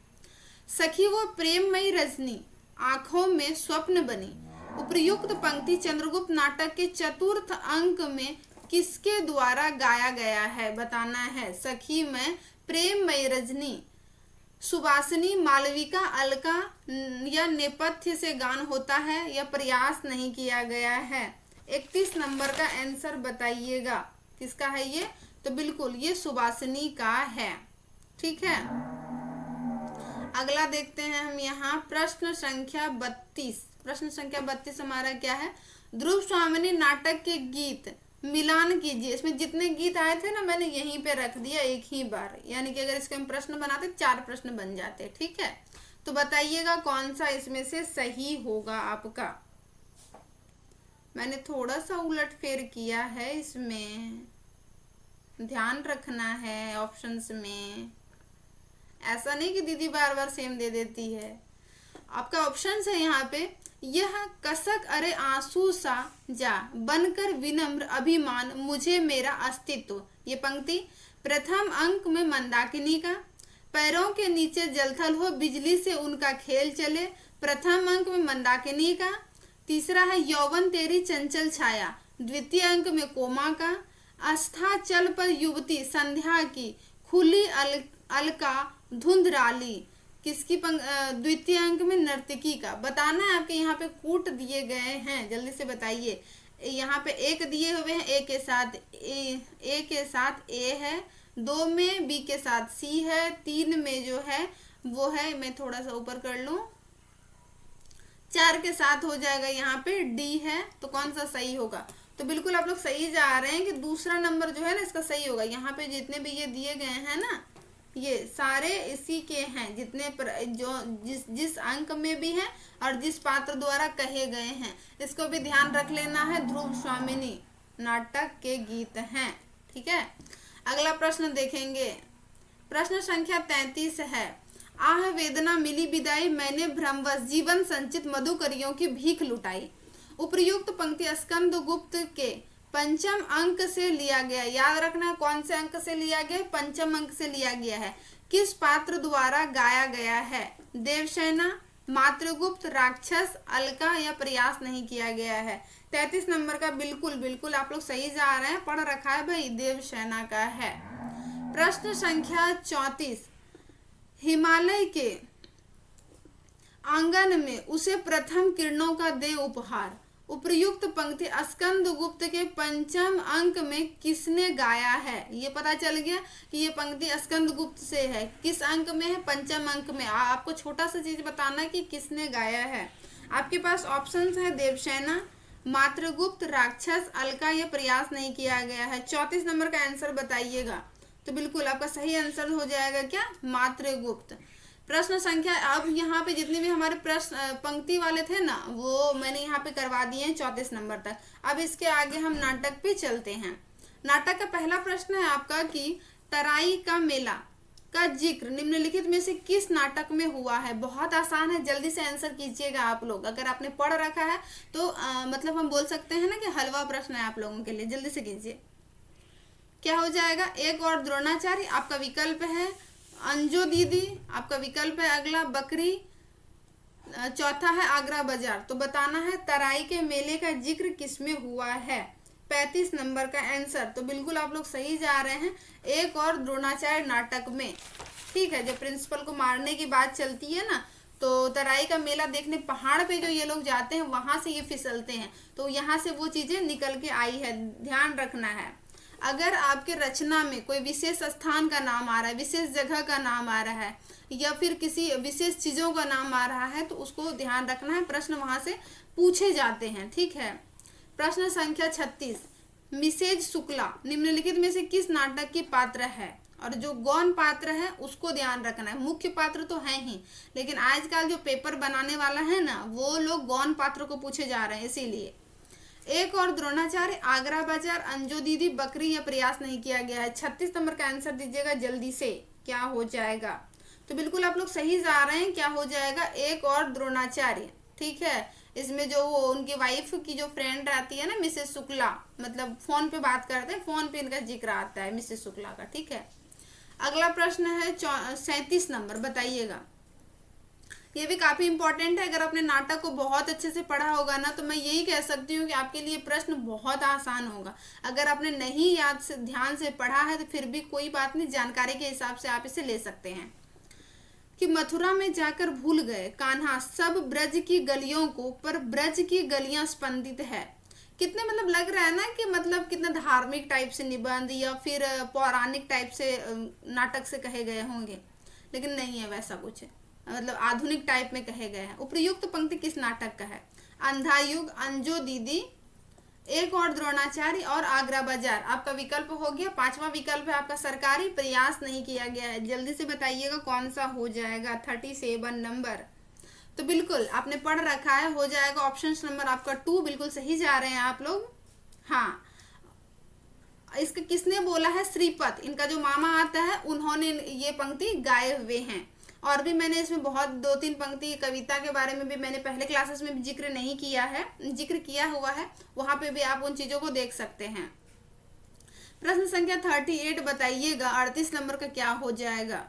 सखी वो प्रेममयी रजनी, आंखों में स्वप्न बनी। उपर्युक्त पंक्ति चंद्रगुप्त नाटक के चतुर्थ अंक में किसके द्वारा गाया गया है बताना है। सखी में प्रेममयी रजनी, सुबासिनी, मालविका, अलका या नेपथ्य से गान होता है, यह प्रयास नहीं किया गया है। 31 नंबर का आंसर बताइएगा, किसका है ये। तो बिल्कुल ये सुबासिनी का है। ठीक है, अगला देखते हैं हम यहाँ। प्रश्न संख्या 32। प्रश्न संख्या 32 हमारा क्या है, ध्रुव स्वामिनी नाटक के गीत मिलान कीजिए। इसमें जितने गीत आए थे ना, मैंने यहीं पे रख दिया एक ही बार, यानी कि अगर इसके हम प्रश्न बनाते 4 प्रश्न बन जाते। ठीक है, तो बताइएगा कौन सा इसमें से सही होगा आपका। मैंने थोड़ा सा उलट फेर किया है, इसमें ध्यान रखना है ऑप्शंस में। ऐसा नहीं कि दीदी बार बार सेम दे देती है। आपका ऑप्शंस है यहाँ पे, यह कसक अरे आंसू सा जा, बनकर विनम्र अभिमान मुझे मेरा अस्तित्व। ये पंक्ति प्रथम अंक में मंदाकिनी का, पैरों के नीचे जलथल हो बिजली से उनका खेल चले, प्रथम अंक में मंदाकिनी का। तीसरा है यौवन तेरी चंचल छाया, द्वितीय अंक में कोमा का। आस्था चल पर युवती संध्या की, खुली अलका धुंधराली, किसकी द्वितीय अंक में नर्तकी का। बताना है आपके, यहाँ पे कूट दिए गए हैं, जल्दी से बताइए। यहाँ पे 1 दिए हुए हैं, ए के साथ ए है, 2 में बी के साथ सी है, 3 में जो है वो है, मैं थोड़ा सा ऊपर कर लूं, 4 के साथ हो जाएगा यहाँ पे डी है। तो कौन सा सही होगा। तो बिल्कुल आप लोग सही जा रहे हैं कि दूसरा नंबर जो है ना इसका सही होगा। यहाँ पे जितने भी ये दिए गए हैं ना, ये सारे इसी के हैं, जितने जो जिस अंक में भी हैं और जिस पात्र द्वारा कहे गए हैं, इसको भी ध्यान रख लेना है। ध्रुव स्वामिनी नाटक के गीत हैं। ठीक है, अगला प्रश्न देखेंगे। प्रश्न संख्या 33 है, आह वेदना मिली विदाई, मैंने भ्रमवश जीवन संचित मधुकरियों की भीख लुटाई। उपर्युक्त पंक्ति स्कंदगुप्त के पंचम अंक से लिया गया। याद रखना कौन से अंक से लिया गया, पंचम अंक से लिया गया है। किस पात्र द्वारा गाया गया है। देवसेना, मातृगुप्त, राक्षस, अलका या प्रयास नहीं किया गया है। 33 नंबर का बिल्कुल आप लोग सही जा रहे हैं, पढ़ रखा है भाई, देवसेना का है। प्रश्न संख्या 34, हिमालय के आंगन में उसे प्रथम किरणों का दे उपहार। उपर्युक्त पंक्ति स्कंदगुप्त के पंचम अंक में किसने गाया है। ये पता चल गया कि ये पंक्ति स्कंदगुप्त से है। किस अंक में है, पंचम अंक में। आपको छोटा सा चीज बताना कि किसने गाया है। आपके पास ऑप्शंस है देवसेना, मातृगुप्त, राक्षस, अलका, ये प्रयास नहीं किया गया है। 34 नंबर का आंसर बताइएगा। तो बिल्कुल आपका सही आंसर हो जाएगा क्या, मातृगुप्त। प्रश्न संख्या, अब यहाँ पे जितने भी हमारे प्रश्न पंक्ति वाले थे ना, वो मैंने यहाँ पे करवा दिए हैं 34 नंबर तक। अब इसके आगे हम नाटक पे चलते हैं। नाटक का पहला प्रश्न है आपका कि तराई का मेला का जिक्र निम्नलिखित में से किस नाटक में हुआ है। बहुत आसान है, जल्दी से आंसर कीजिएगा आप लोग। अगर आपने पढ़ रखा है तो मतलब हम बोल सकते हैं ना कि हलवा प्रश्न है आप लोगों के लिए। जल्दी से कीजिए, क्या हो जाएगा। एक और द्रोणाचार्य आपका विकल्प है, अंजो दीदी आपका विकल्प है अगला, बकरी, चौथा है आगरा बाजार। तो बताना है तराई के मेले का जिक्र किसमें हुआ है। 35 नंबर का आंसर। तो बिल्कुल आप लोग सही जा रहे हैं, एक और द्रोणाचार्य नाटक में। ठीक है, जब प्रिंसिपल को मारने की बात चलती है ना, तो तराई का मेला देखने पहाड़ पे जो ये लोग जाते हैं, वहां से ये फिसलते हैं, तो यहाँ से वो चीजें निकल के आई है, ध्यान रखना है। अगर आपके रचना में कोई विशेष स्थान का नाम आ रहा है, विशेष जगह का नाम आ रहा है, या फिर किसी विशेष चीजों का नाम आ रहा है, तो उसको ध्यान रखना है, प्रश्न वहां से पूछे जाते हैं। ठीक है, प्रश्न संख्या 36, मिसेज शुक्ला निम्नलिखित में से किस नाटक की पात्र है। और जो गौण पात्र है उसको ध्यान रखना है, मुख्य पात्र तो है ही, लेकिन आजकल जो पेपर बनाने वाला है ना, वो लोग गौण पात्र को पूछे जा रहे हैं, इसीलिए। एक और द्रोणाचार्य, आगरा बाजार, अंजो दीदी, बकरी, या प्रयास नहीं किया गया है। 36 नंबर का आंसर दीजिएगा जल्दी से, क्या हो जाएगा। तो बिल्कुल आप लोग सही जा रहे हैं, क्या हो जाएगा, एक और द्रोणाचार्य। ठीक है, इसमें जो वो उनकी वाइफ की जो फ्रेंड रहती है ना, मिसेस शुक्ला, मतलब फोन पे बात करते हैं, फोन पे इनका जिक्र आता है मिसेस शुक्ला का। ठीक है, अगला प्रश्न है 37 नंबर, बताइएगा। ये भी काफी इंपॉर्टेंट है। अगर आपने नाटक को बहुत अच्छे से पढ़ा होगा ना, तो मैं यही कह सकती हूँ कि आपके लिए प्रश्न बहुत आसान होगा। अगर आपने नहीं याद से ध्यान से पढ़ा है तो फिर भी कोई बात नहीं, जानकारी के हिसाब से आप इसे ले सकते हैं। कि मथुरा में जाकर भूल गए कान्हा सब ब्रज की गलियों को, पर ब्रज की गलियां स्पंदित है। कितने मतलब लग रहा है ना कि मतलब कितना धार्मिक टाइप से निबंध या फिर पौराणिक टाइप से नाटक से कहे गए होंगे, लेकिन नहीं है वैसा कुछ, मतलब आधुनिक टाइप में कहे गए हैं। उपयुक्त पंक्ति किस नाटक का है। अंधा युग, अंजो दीदी, एक और द्रोणाचार्य, और आगरा बाजार आपका विकल्प हो गया। पांचवा विकल्प है आपका सरकारी, प्रयास नहीं किया गया है। जल्दी से बताइएगा कौन सा हो जाएगा। 37 नंबर। तो बिल्कुल आपने पढ़ रखा है, हो जाएगा ऑप्शन नंबर आपका 2। बिल्कुल सही जा रहे हैं आप लोग। हाँ, इसका किसने बोला है, श्रीपत, इनका जो मामा आता है, उन्होंने ये पंक्ति गाए हुए हैं। और भी मैंने इसमें बहुत 2-3 पंक्ति कविता के बारे में भी मैंने पहले क्लासेस में भी जिक्र नहीं किया है, जिक्र किया हुआ है, वहां पे भी आप उन चीजों को देख सकते हैं। प्रश्न संख्या 38 बताइएगा, 38 नंबर का क्या हो जाएगा।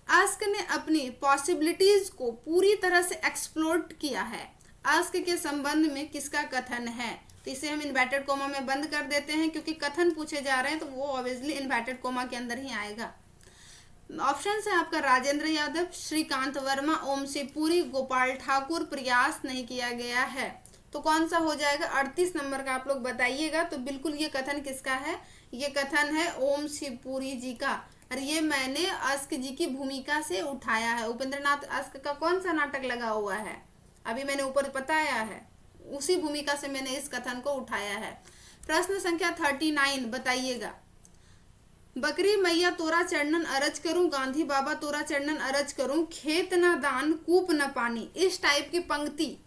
आस्क ने अपनी पॉसिबिलिटीज को पूरी तरह से एक्सप्लोर किया है। आस्क के संबंध में किसका कथन है। तो इसे हम इन्वर्टेड कोमा में बंद कर देते हैं, क्योंकि कथन पूछे जा रहे हैं तो वो ऑब्वियसली इन्वर्टेड कोमा के अंदर ही आएगा। ऑप्शन है आपका राजेंद्र यादव, श्रीकांत वर्मा, ओम शिवपुरी, गोपाल ठाकुर, प्रयास नहीं किया गया है। तो कौन सा हो जाएगा। 38 नंबर का आप लोग बताइएगा। तो बिल्कुल ये कथन किसका है, ये कथन है ओम शिवपुरी जी का, और ये मैंने अस्क जी की भूमिका से उठाया है। उपेंद्रनाथ अस्क का कौन सा नाटक लगा हुआ है, अभी मैंने ऊपर बताया है, उसी भूमिका से मैंने इस कथन को उठाया है। प्रश्न संख्या 39 बताइएगा। बकरी मैया तोरा चरणन अरज करूं, गांधी बाबा तोरा चरणन अरज करूं, खेत न दान कूप न पानी, इस टाइप की पंक्ति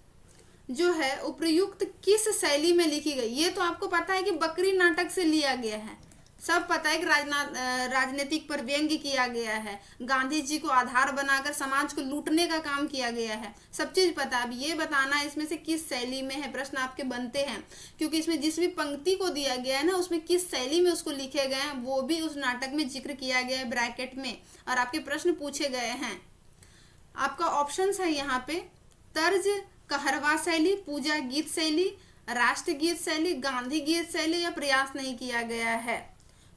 जो है उपयुक्त किस शैली में लिखी गई। ये तो आपको पता है कि बकरी नाटक से लिया गया है, सब पता है कि राजनीतिक पर व्यंग्य किया गया है, गांधी जी को आधार बनाकर समाज को लूटने का काम किया गया है, सब चीज पता। अब ये बताना है इसमें से किस शैली में है, प्रश्न आपके बनते हैं, क्योंकि इसमें जिस भी पंक्ति को दिया गया है ना, उसमें किस शैली में उसको लिखे गए हैं वो भी उस नाटक में जिक्र किया गया है ब्रैकेट में, और आपके प्रश्न पूछे गए हैं। आपका ऑप्शन है यहाँ पे तर्ज, कहरवा शैली, पूजा गीत शैली, राष्ट्रगीत शैली, गांधी गीत शैली, या प्रयास नहीं किया गया है।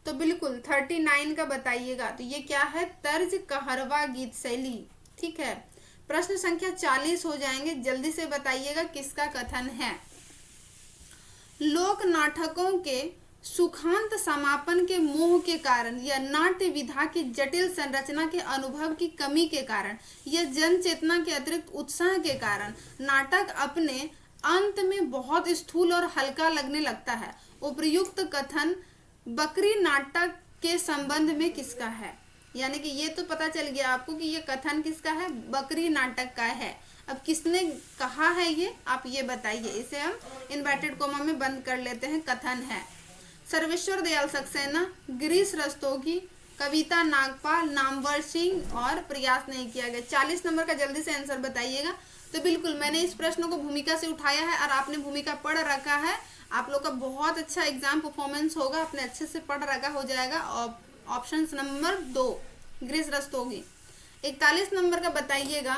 तो बिल्कुल 39 का बताइएगा। तो ये क्या है, तर्ज कहरवा गीत शैली। ठीक है, प्रश्न संख्या 40 हो जाएंगे, जल्दी से बताइएगा किसका कथन है। लोक नाटकों के सुखांत समापन के मोह के कारण या नाट्य विधा की जटिल संरचना के अनुभव की कमी के कारण या जन चेतना के अतिरिक्त उत्साह के कारण नाटक अपने अंत में बहुत स्थूल और हल्का लगने लगता है। उपर्युक्त कथन बकरी नाटक के संबंध में किसका है? यानी कि ये तो पता चल गया आपको कि ये कथन किसका है, बकरी नाटक का है। अब किसने कहा है ये, आप ये बताइए। इसे हम इन्वर्टेड कोमा में बंद कर लेते हैं, कथन है। सर्वेश्वर दयाल सक्सेना, गिरीश रस्तोगी, कविता नागपाल, नामवर सिंह और प्रयास नहीं किया गया। 40 नंबर का जल्दी से आंसर बताइएगा। तो बिल्कुल मैंने इस प्रश्न को भूमिका से उठाया है और आपने भूमिका पढ़ रखा है। आप लोग का बहुत अच्छा एग्जाम परफॉर्मेंस होगा, आपने अच्छे से पढ़ रखा हो जाएगा। Option number 2 Girish Rastogi. 41 number का बताइएगा,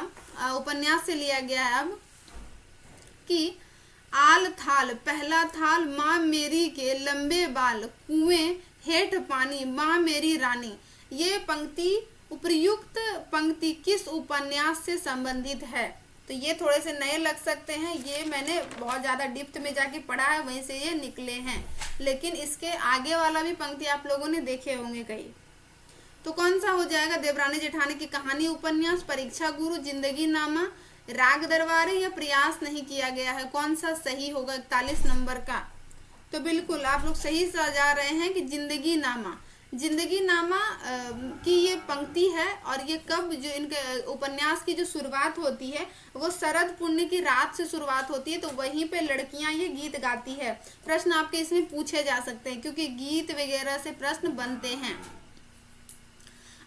उपन्यास से लिया गया है अब कि आल थाल पहला थाल, माँ मेरी के लंबे बाल, कुएं हेठ पानी, माँ मेरी रानी। ये पंक्ति, उपर्युक्त पंक्ति किस उपन्यास से संबंधित है? तो ये थोड़े से नए लग सकते हैं, ये मैंने बहुत ज़्यादा डिप्थ में जाके पढ़ा है, वहीं से ये निकले हैं। लेकिन इसके आगे वाला भी पंक्ति आप लोगों ने देखे होंगे कहीं। तो कौन सा हो जाएगा? देवरानी जेठानी की कहानी उपन्यास, परीक्षा गुरु, जिंदगी नामा, राग दरबारी या प्रयास नहीं किया गया है? कौन सा सही होगा 41 नंबर का? तो बिल्कुल आप लोग सही सजा रहे हैं कि जिंदगी नामा। जिंदगी नामा की ये पंक्ति है और ये कब, जो इनके उपन्यास की जो शुरुआत होती है वो शरद पुण्य की रात से शुरुआत होती है। तो वहीं पे लड़कियां ये गीत गाती है। प्रश्न आपके इसमें पूछे जा सकते हैं क्योंकि गीत वगैरह से प्रश्न बनते हैं।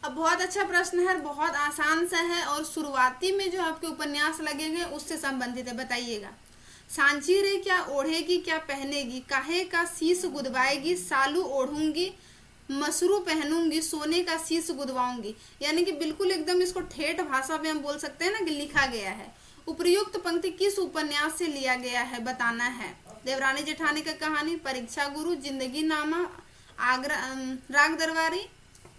अब बहुत अच्छा प्रश्न है, बहुत आसान सा है और शुरुआती में जो आपके उपन्यास लगेंगे उससे संबंधित है। बताइएगा। सांची रे क्या ओढ़ेगी क्या पहनेगी, काहे का शीश गुदवाएगी, सालू ओढ़ूंगी, मसरू पहनूंगी, सोने का शीश गुदवाऊंगी। यानी कि बिल्कुल एकदम इसको ठेठ भाषा में हम बोल सकते हैं ना कि लिखा गया है। उपर्युक्त पंक्ति किस उपन्यास से लिया गया है बताना है। देवरानी जेठानी का कहानी, परीक्षा गुरु, जिंदगी नामा, आगरा, राग दरबारी,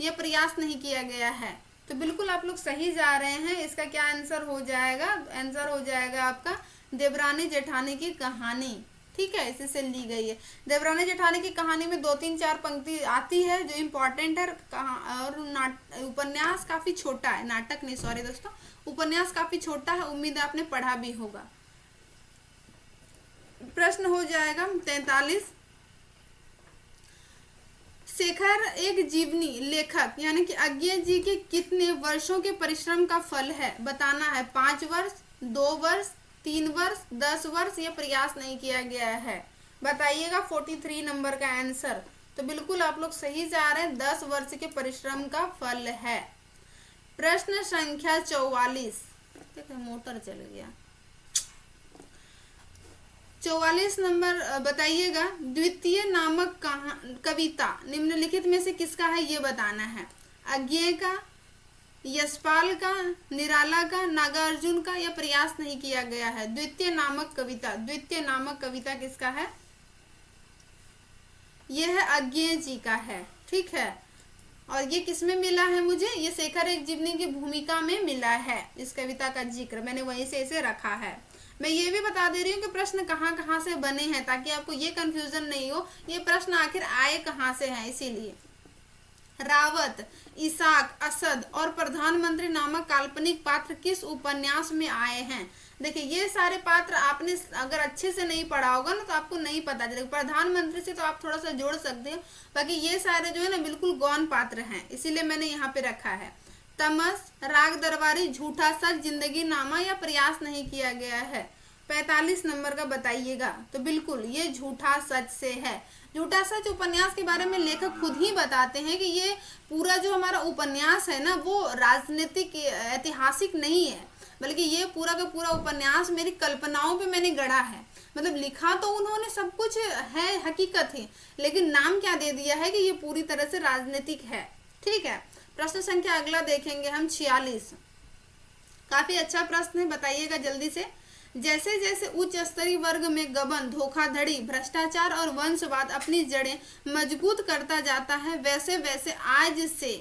ये प्रयास नहीं किया गया है। तो बिल्कुल आप लोग सही जा रहे हैं। इसका क्या आंसर हो जाएगा? आंसर हो जाएगा आपका देवरानी जेठानी की कहानी। ठीक है, इसी से ली गई है। देवरानी जेठानी की कहानी में 2-3-4 पंक्ति आती है जो इम्पोर्टेंट है। और उपन्यास काफी छोटा है, नाटक नहीं, सॉरी दोस्तों, उपन्यास काफी छोटा है। उम्मीद है आपने पढ़ा भी होगा। प्रश्न हो जाएगा 43। शेखर एक जीवनी लेखक यानी कि अज्ञे जी के कितने वर्षों के परिश्रम का फल है बताना है। 5 वर्ष, 2 वर्ष, 3 वर्ष, 10 वर्ष, ये प्रयास नहीं किया गया है। बताइएगा 43 नंबर का आंसर। तो बिल्कुल आप लोग सही जा रहे हैं, 10 वर्ष के परिश्रम का फल है। प्रश्न संख्या 44। देखो मोटर चल गया। 44 नंबर बताइएगा। द्वितीय नामक कविता निम्नलिखित में से किसका है ये बताना है। अज्ञेय का, यशपाल का, निराला का, नागार्जुन का, या प्रयास नहीं किया गया है। द्वितीय नामक कविता, द्वितीय नामक कविता किसका है? यह है अज्ञेय जी का है। ठीक है, और ये किसमें मिला है मुझे? ये शेखर एक जीवनी की भूमिका में मिला है। इस कविता का जिक्र मैंने वहीं से इसे रखा है। मैं ये भी बता दे रही हूँ कि प्रश्न कहाँ कहाँ से बने हैं ताकि आपको ये कंफ्यूजन नहीं हो ये प्रश्न आखिर आए कहाँ से हैं। इसीलिए रावत, इसाक, असद और प्रधानमंत्री नामक काल्पनिक पात्र किस उपन्यास में आए हैं? देखिए ये सारे पात्र आपने अगर अच्छे से नहीं पढ़ा होगा ना तो आपको नहीं पता चलेगा। प्रधानमंत्री से तो आप थोड़ा सा जोड़ सकते हो, बाकी ये सारे जो है ना बिल्कुल गौण पात्र हैं, इसीलिए मैंने यहाँ पे रखा है। तमस, राग दरबारी, झूठा सच, जिंदगी नामा, या प्रयास नहीं किया गया है। 45 नंबर का बताइएगा। तो बिल्कुल ये झूठा सच से है। झूठा सच उपन्यास के बारे में लेखक खुद ही बताते हैं कि ये पूरा जो हमारा उपन्यास है ना वो राजनीतिक ऐतिहासिक नहीं है, बल्कि ये पूरा का पूरा उपन्यास मेरी कल्पनाओं पे मैंने गढ़ा है। मतलब लिखा तो उन्होंने सब कुछ है, हकीकत है, लेकिन नाम क्या दे दिया है कि ये पूरी तरह से राजनीतिक है। ठीक है, प्रश्न संख्या अगला देखेंगे हम 46। काफी अच्छा प्रश्न है, बताइएगा जल्दी से। जैसे जैसे उच्च स्तरीय वर्ग में गबन, धोखाधड़ी, भ्रष्टाचार और वंशवाद अपनी जड़ें मजबूत करता जाता है, वैसे वैसे आज से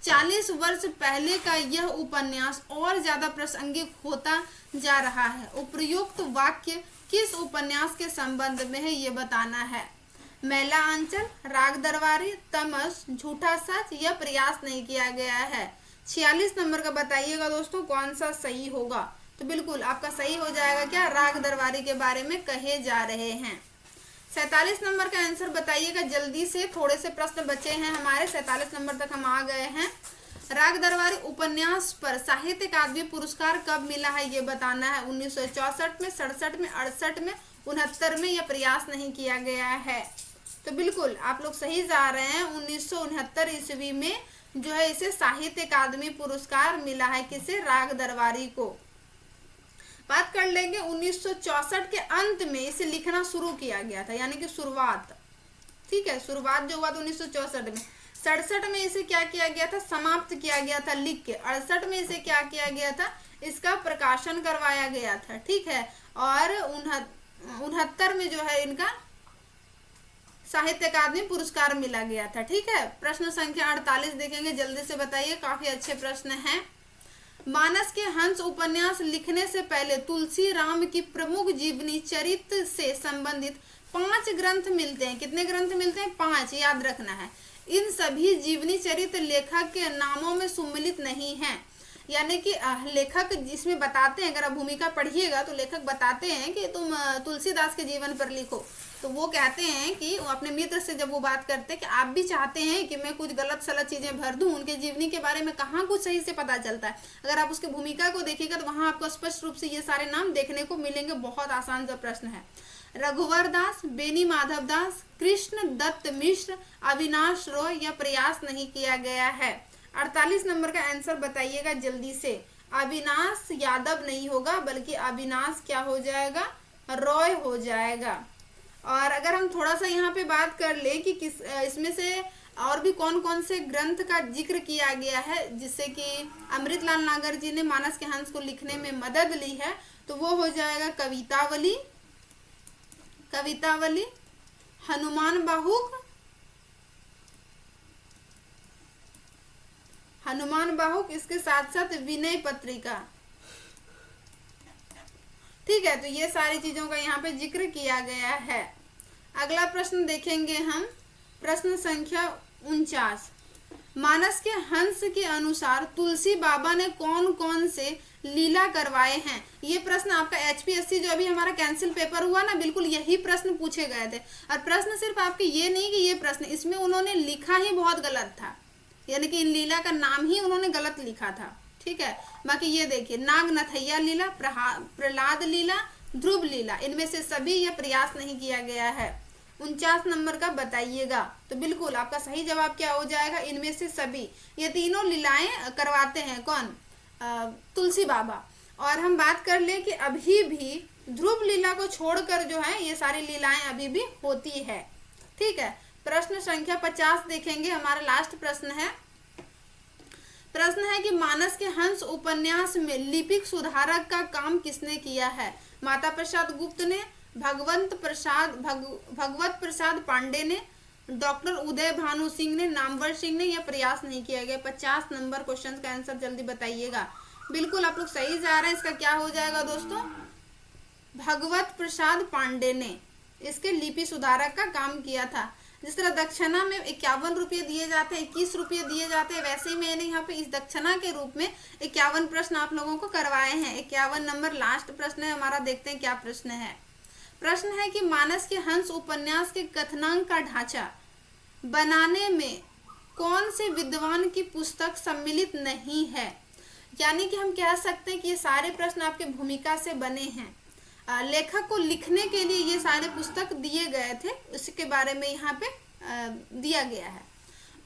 40 वर्ष पहले का यह उपन्यास और ज्यादा प्रासंगिक होता जा रहा है। उपयुक्त वाक्य किस उपन्यास के संबंध में है ये बताना है। मैला आंचल, राग दरबारी, तमस, झूठा सच, या प्रयास नहीं किया गया है। 46 नंबर का बताइएगा दोस्तों कौन सा सही होगा। तो बिल्कुल आपका सही हो जाएगा क्या, राग दरबारी के बारे में कहे जा रहे हैं। 47 नंबर का आंसर बताइएगा जल्दी से, थोड़े से प्रश्न बचे हैं हमारे, 47 नंबर तक हम आ गए हैं। राग दरबारी उपन्यास पर साहित्य अकादमी पुरस्कार कब मिला है ये बताना है। 1964 में, 67 में, 68 में, 69 में, या प्रयास नहीं किया गया है। तो बिल्कुल आप लोग सही जा रहे हैं, 1969 ईस्वी में जो है इसे साहित्य अकादमी पुरस्कार मिला है, किसे, राग दरबारी को। बात कर लेंगे 1964 के अंत में इसे लिखना शुरू किया गया था, यानी कि शुरुआत, ठीक है, शुरुआत जो हुआ था 1964 में। 67 में इसे क्या किया गया था, समाप्त किया गया था लिख के। 68 में इसे क्या किया गया था, इसका प्रकाशन करवाया गया था, ठीक है। और 69 में जो है इनका साहित्य अकादमी पुरस्कार मिला गया था, ठीक है। प्रश्न संख्या 48 देखेंगे, जल्दी से बताइए, काफी अच्छे प्रश्न हैं। मानस के हंस उपन्यास लिखने से पहले तुलसी राम की प्रमुख जीवनी चरित्र से संबंधित 5 ग्रंथ मिलते हैं। कितने ग्रंथ मिलते हैं, 5, याद रखना है। इन सभी जीवनी चरित्र लेखक के नामों में सम्मिलित नहीं हैं, यानी कि लेखक जिसमें बताते हैं, अगर आप भूमिका पढ़िएगा तो लेखक बताते हैं कि तुम तुलसीदास के जीवन पर लिखो, तो वो कहते हैं कि अपने मित्र से जब वो बात करते हैं कि आप भी चाहते हैं कि मैं कुछ गलत सलत चीजें भर दूं, उनके जीवनी के बारे में कहाँ कुछ सही से पता चलता है। अगर आप उसके भूमिका को देखिएगा तो वहां आपको स्पष्ट रूप से ये सारे नाम देखने को मिलेंगे। बहुत आसान सा प्रश्न है। रघुवर दास, बेनी माधव दास, कृष्ण दत्त मिश्र, अविनाश रॉय, या प्रयास नहीं किया गया है। 48 नंबर का आंसर बताइएगा जल्दी से। अविनाश यादव नहीं होगा, बल्कि अविनाश क्या हो जाएगा, रॉय हो जाएगा। और अगर हम थोड़ा सा यहाँ पे बात कर ले कि किस इसमें से और भी कौन कौन से ग्रंथ का जिक्र किया गया है जिससे कि अमृतलाल नागर जी ने मानस के हंस को लिखने में मदद ली है, तो वो हो जाएगा कवितावली, कवितावली, हनुमान बाहुक, हनुमान बाहुक, इसके साथ साथ विनय पत्रिका, ठीक है। तो ये सारी चीजों का यहाँ पे जिक्र किया गया है। अगला प्रश्न देखेंगे हम, प्रश्न संख्या 49। मानस के हंस के अनुसार तुलसी बाबा ने कौन कौन से लीला करवाए हैं। ये प्रश्न आपका HPSC जो अभी हमारा कैंसिल पेपर हुआ ना, बिल्कुल यही प्रश्न पूछे गए थे। और प्रश्न सिर्फ आपके ये नहीं कि ये प्रश्न, इसमें उन्होंने लिखा ही बहुत गलत था, यानी कि इन लीला का नाम ही उन्होंने गलत लिखा था, ठीक है। बाकी ये देखिए, नाग नथैया लीला, प्रहलाद लीला, ध्रुव लीला, इनमें से सभी यह प्रयास नहीं किया गया है। 49 नंबर का बताइएगा। तो बिल्कुल आपका सही जवाब क्या हो जाएगा, इनमें से सभी। ये तीनों लीलाएं करवाते हैं कौन, तुलसी बाबा। और हम बात कर ले कि अभी भी ध्रुव लीला को छोड़कर जो है ये सारी लीलाएं अभी भी होती है, ठीक है। प्रश्न संख्या 50 देखेंगे, हमारा लास्ट प्रश्न है। प्रश्न है कि मानस के हंस उपन्यास में लिपिक सुधारक का काम किसने किया है। माता प्रसाद गुप्त ने, भगवत प्रसाद पांडे ने, डॉक्टर उदय भानु सिंह ने, नामवर सिंह ने, या प्रयास नहीं किया गया। 50 नंबर क्वेश्चन का आंसर जल्दी बताइएगा। बिल्कुल आप लोग सही जा रहे हैं। इसका क्या हो जाएगा दोस्तों, भगवत प्रसाद पांडे ने इसके लिपि सुधारक का काम किया था। जिस तरह दक्षिणा में 51 रुपये दिए जाते हैं, 21 रुपये दिए जाते हैं, वैसे ही मैंने यहाँ पे इस दक्षिणा के रूप में 51 प्रश्न आप लोगों को करवाए हैं। 51 नंबर लास्ट प्रश्न है हमारा, देखते हैं क्या प्रश्न है। प्रश्न है कि मानस के हंस उपन्यास के कथनांक का ढांचा बनाने में कौन से विद्वान की पुस्तक सम्मिलित नहीं है। यानी कि हम कह सकते हैं कि ये सारे प्रश्न आपके भूमिका से बने हैं। लेखक को लिखने के लिए ये सारे पुस्तक दिए गए थे, उसके बारे में यहाँ पे दिया गया है।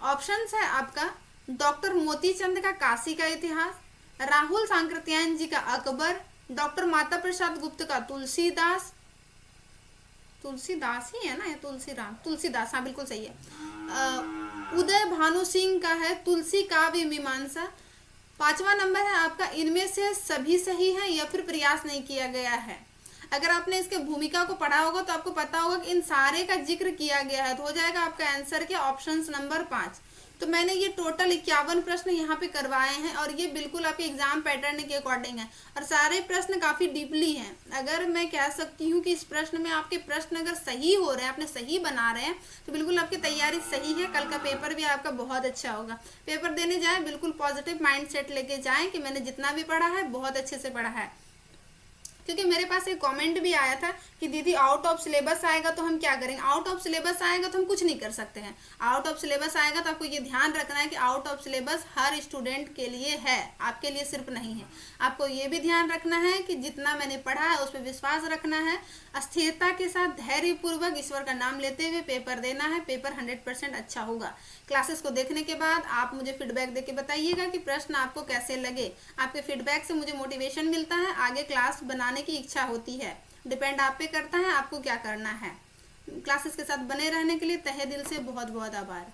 ऑप्शंस है आपका डॉक्टर मोतीचंद का काशी का इतिहास, राहुल सांकृत्यायन जी का अकबर, डॉक्टर माता प्रसाद गुप्त का तुलसीदास, तुलसीदास ही है ना, या तुलसीराम, तुलसीदास, हाँ बिल्कुल सही है। उदय भानु सिंह का है तुलसी काव्य मीमांसा। 5वां नंबर है आपका इनमें से सभी सही है या फिर प्रयास नहीं किया गया है। अगर आपने इसके भूमिका को पढ़ा होगा तो आपको पता होगा कि इन सारे का जिक्र किया गया है, तो हो जाएगा आपका आंसर क्या, ऑप्शन नंबर 5। तो मैंने ये टोटल 51 प्रश्न यहाँ पे करवाए हैं और ये बिल्कुल आपके एग्जाम पैटर्न के अकॉर्डिंग है और सारे प्रश्न काफी डीपली हैं। अगर मैं कह सकती हूँ कि इस प्रश्न में आपके प्रश्न अगर सही हो रहे हैं, आपने सही बना रहे हैं, तो बिल्कुल आपकी तैयारी सही है। कल का पेपर भी आपका बहुत अच्छा होगा। पेपर देने जाए बिल्कुल पॉजिटिव माइंड सेट लेके जाएं कि मैंने जितना भी पढ़ा है बहुत अच्छे से पढ़ा है। क्योंकि मेरे पास एक कमेंट भी आया था कि दीदी आउट ऑफ सिलेबस आएगा तो हम क्या करेंगे। आउट ऑफ सिलेबस आएगा तो हम कुछ नहीं कर सकते हैं। आउट ऑफ सिलेबस आएगा तो आपको ये ध्यान रखना है कि out of syllabus her student के लिए है, आपके लिए सिर्फ नहीं है। आपको ये भी ध्यान रखना है कि जितना मैंने पढ़ा है उस पर विश्वास रखना है, स्थिरता के साथ धैर्यपूर्वक ईश्वर का नाम लेते हुए पेपर देना है। पेपर 100% अच्छा होगा। क्लासेस को देखने के बाद आप मुझे फीडबैक देके बताइएगा कि प्रश्न आपको कैसे लगे। आपके फीडबैक से मुझे मोटिवेशन मिलता है, आगे क्लास बनाने की इच्छा होती है। डिपेंड आप पे करता है आपको क्या करना है। क्लासेस के साथ बने रहने के लिए तहे दिल से बहुत बहुत आभार।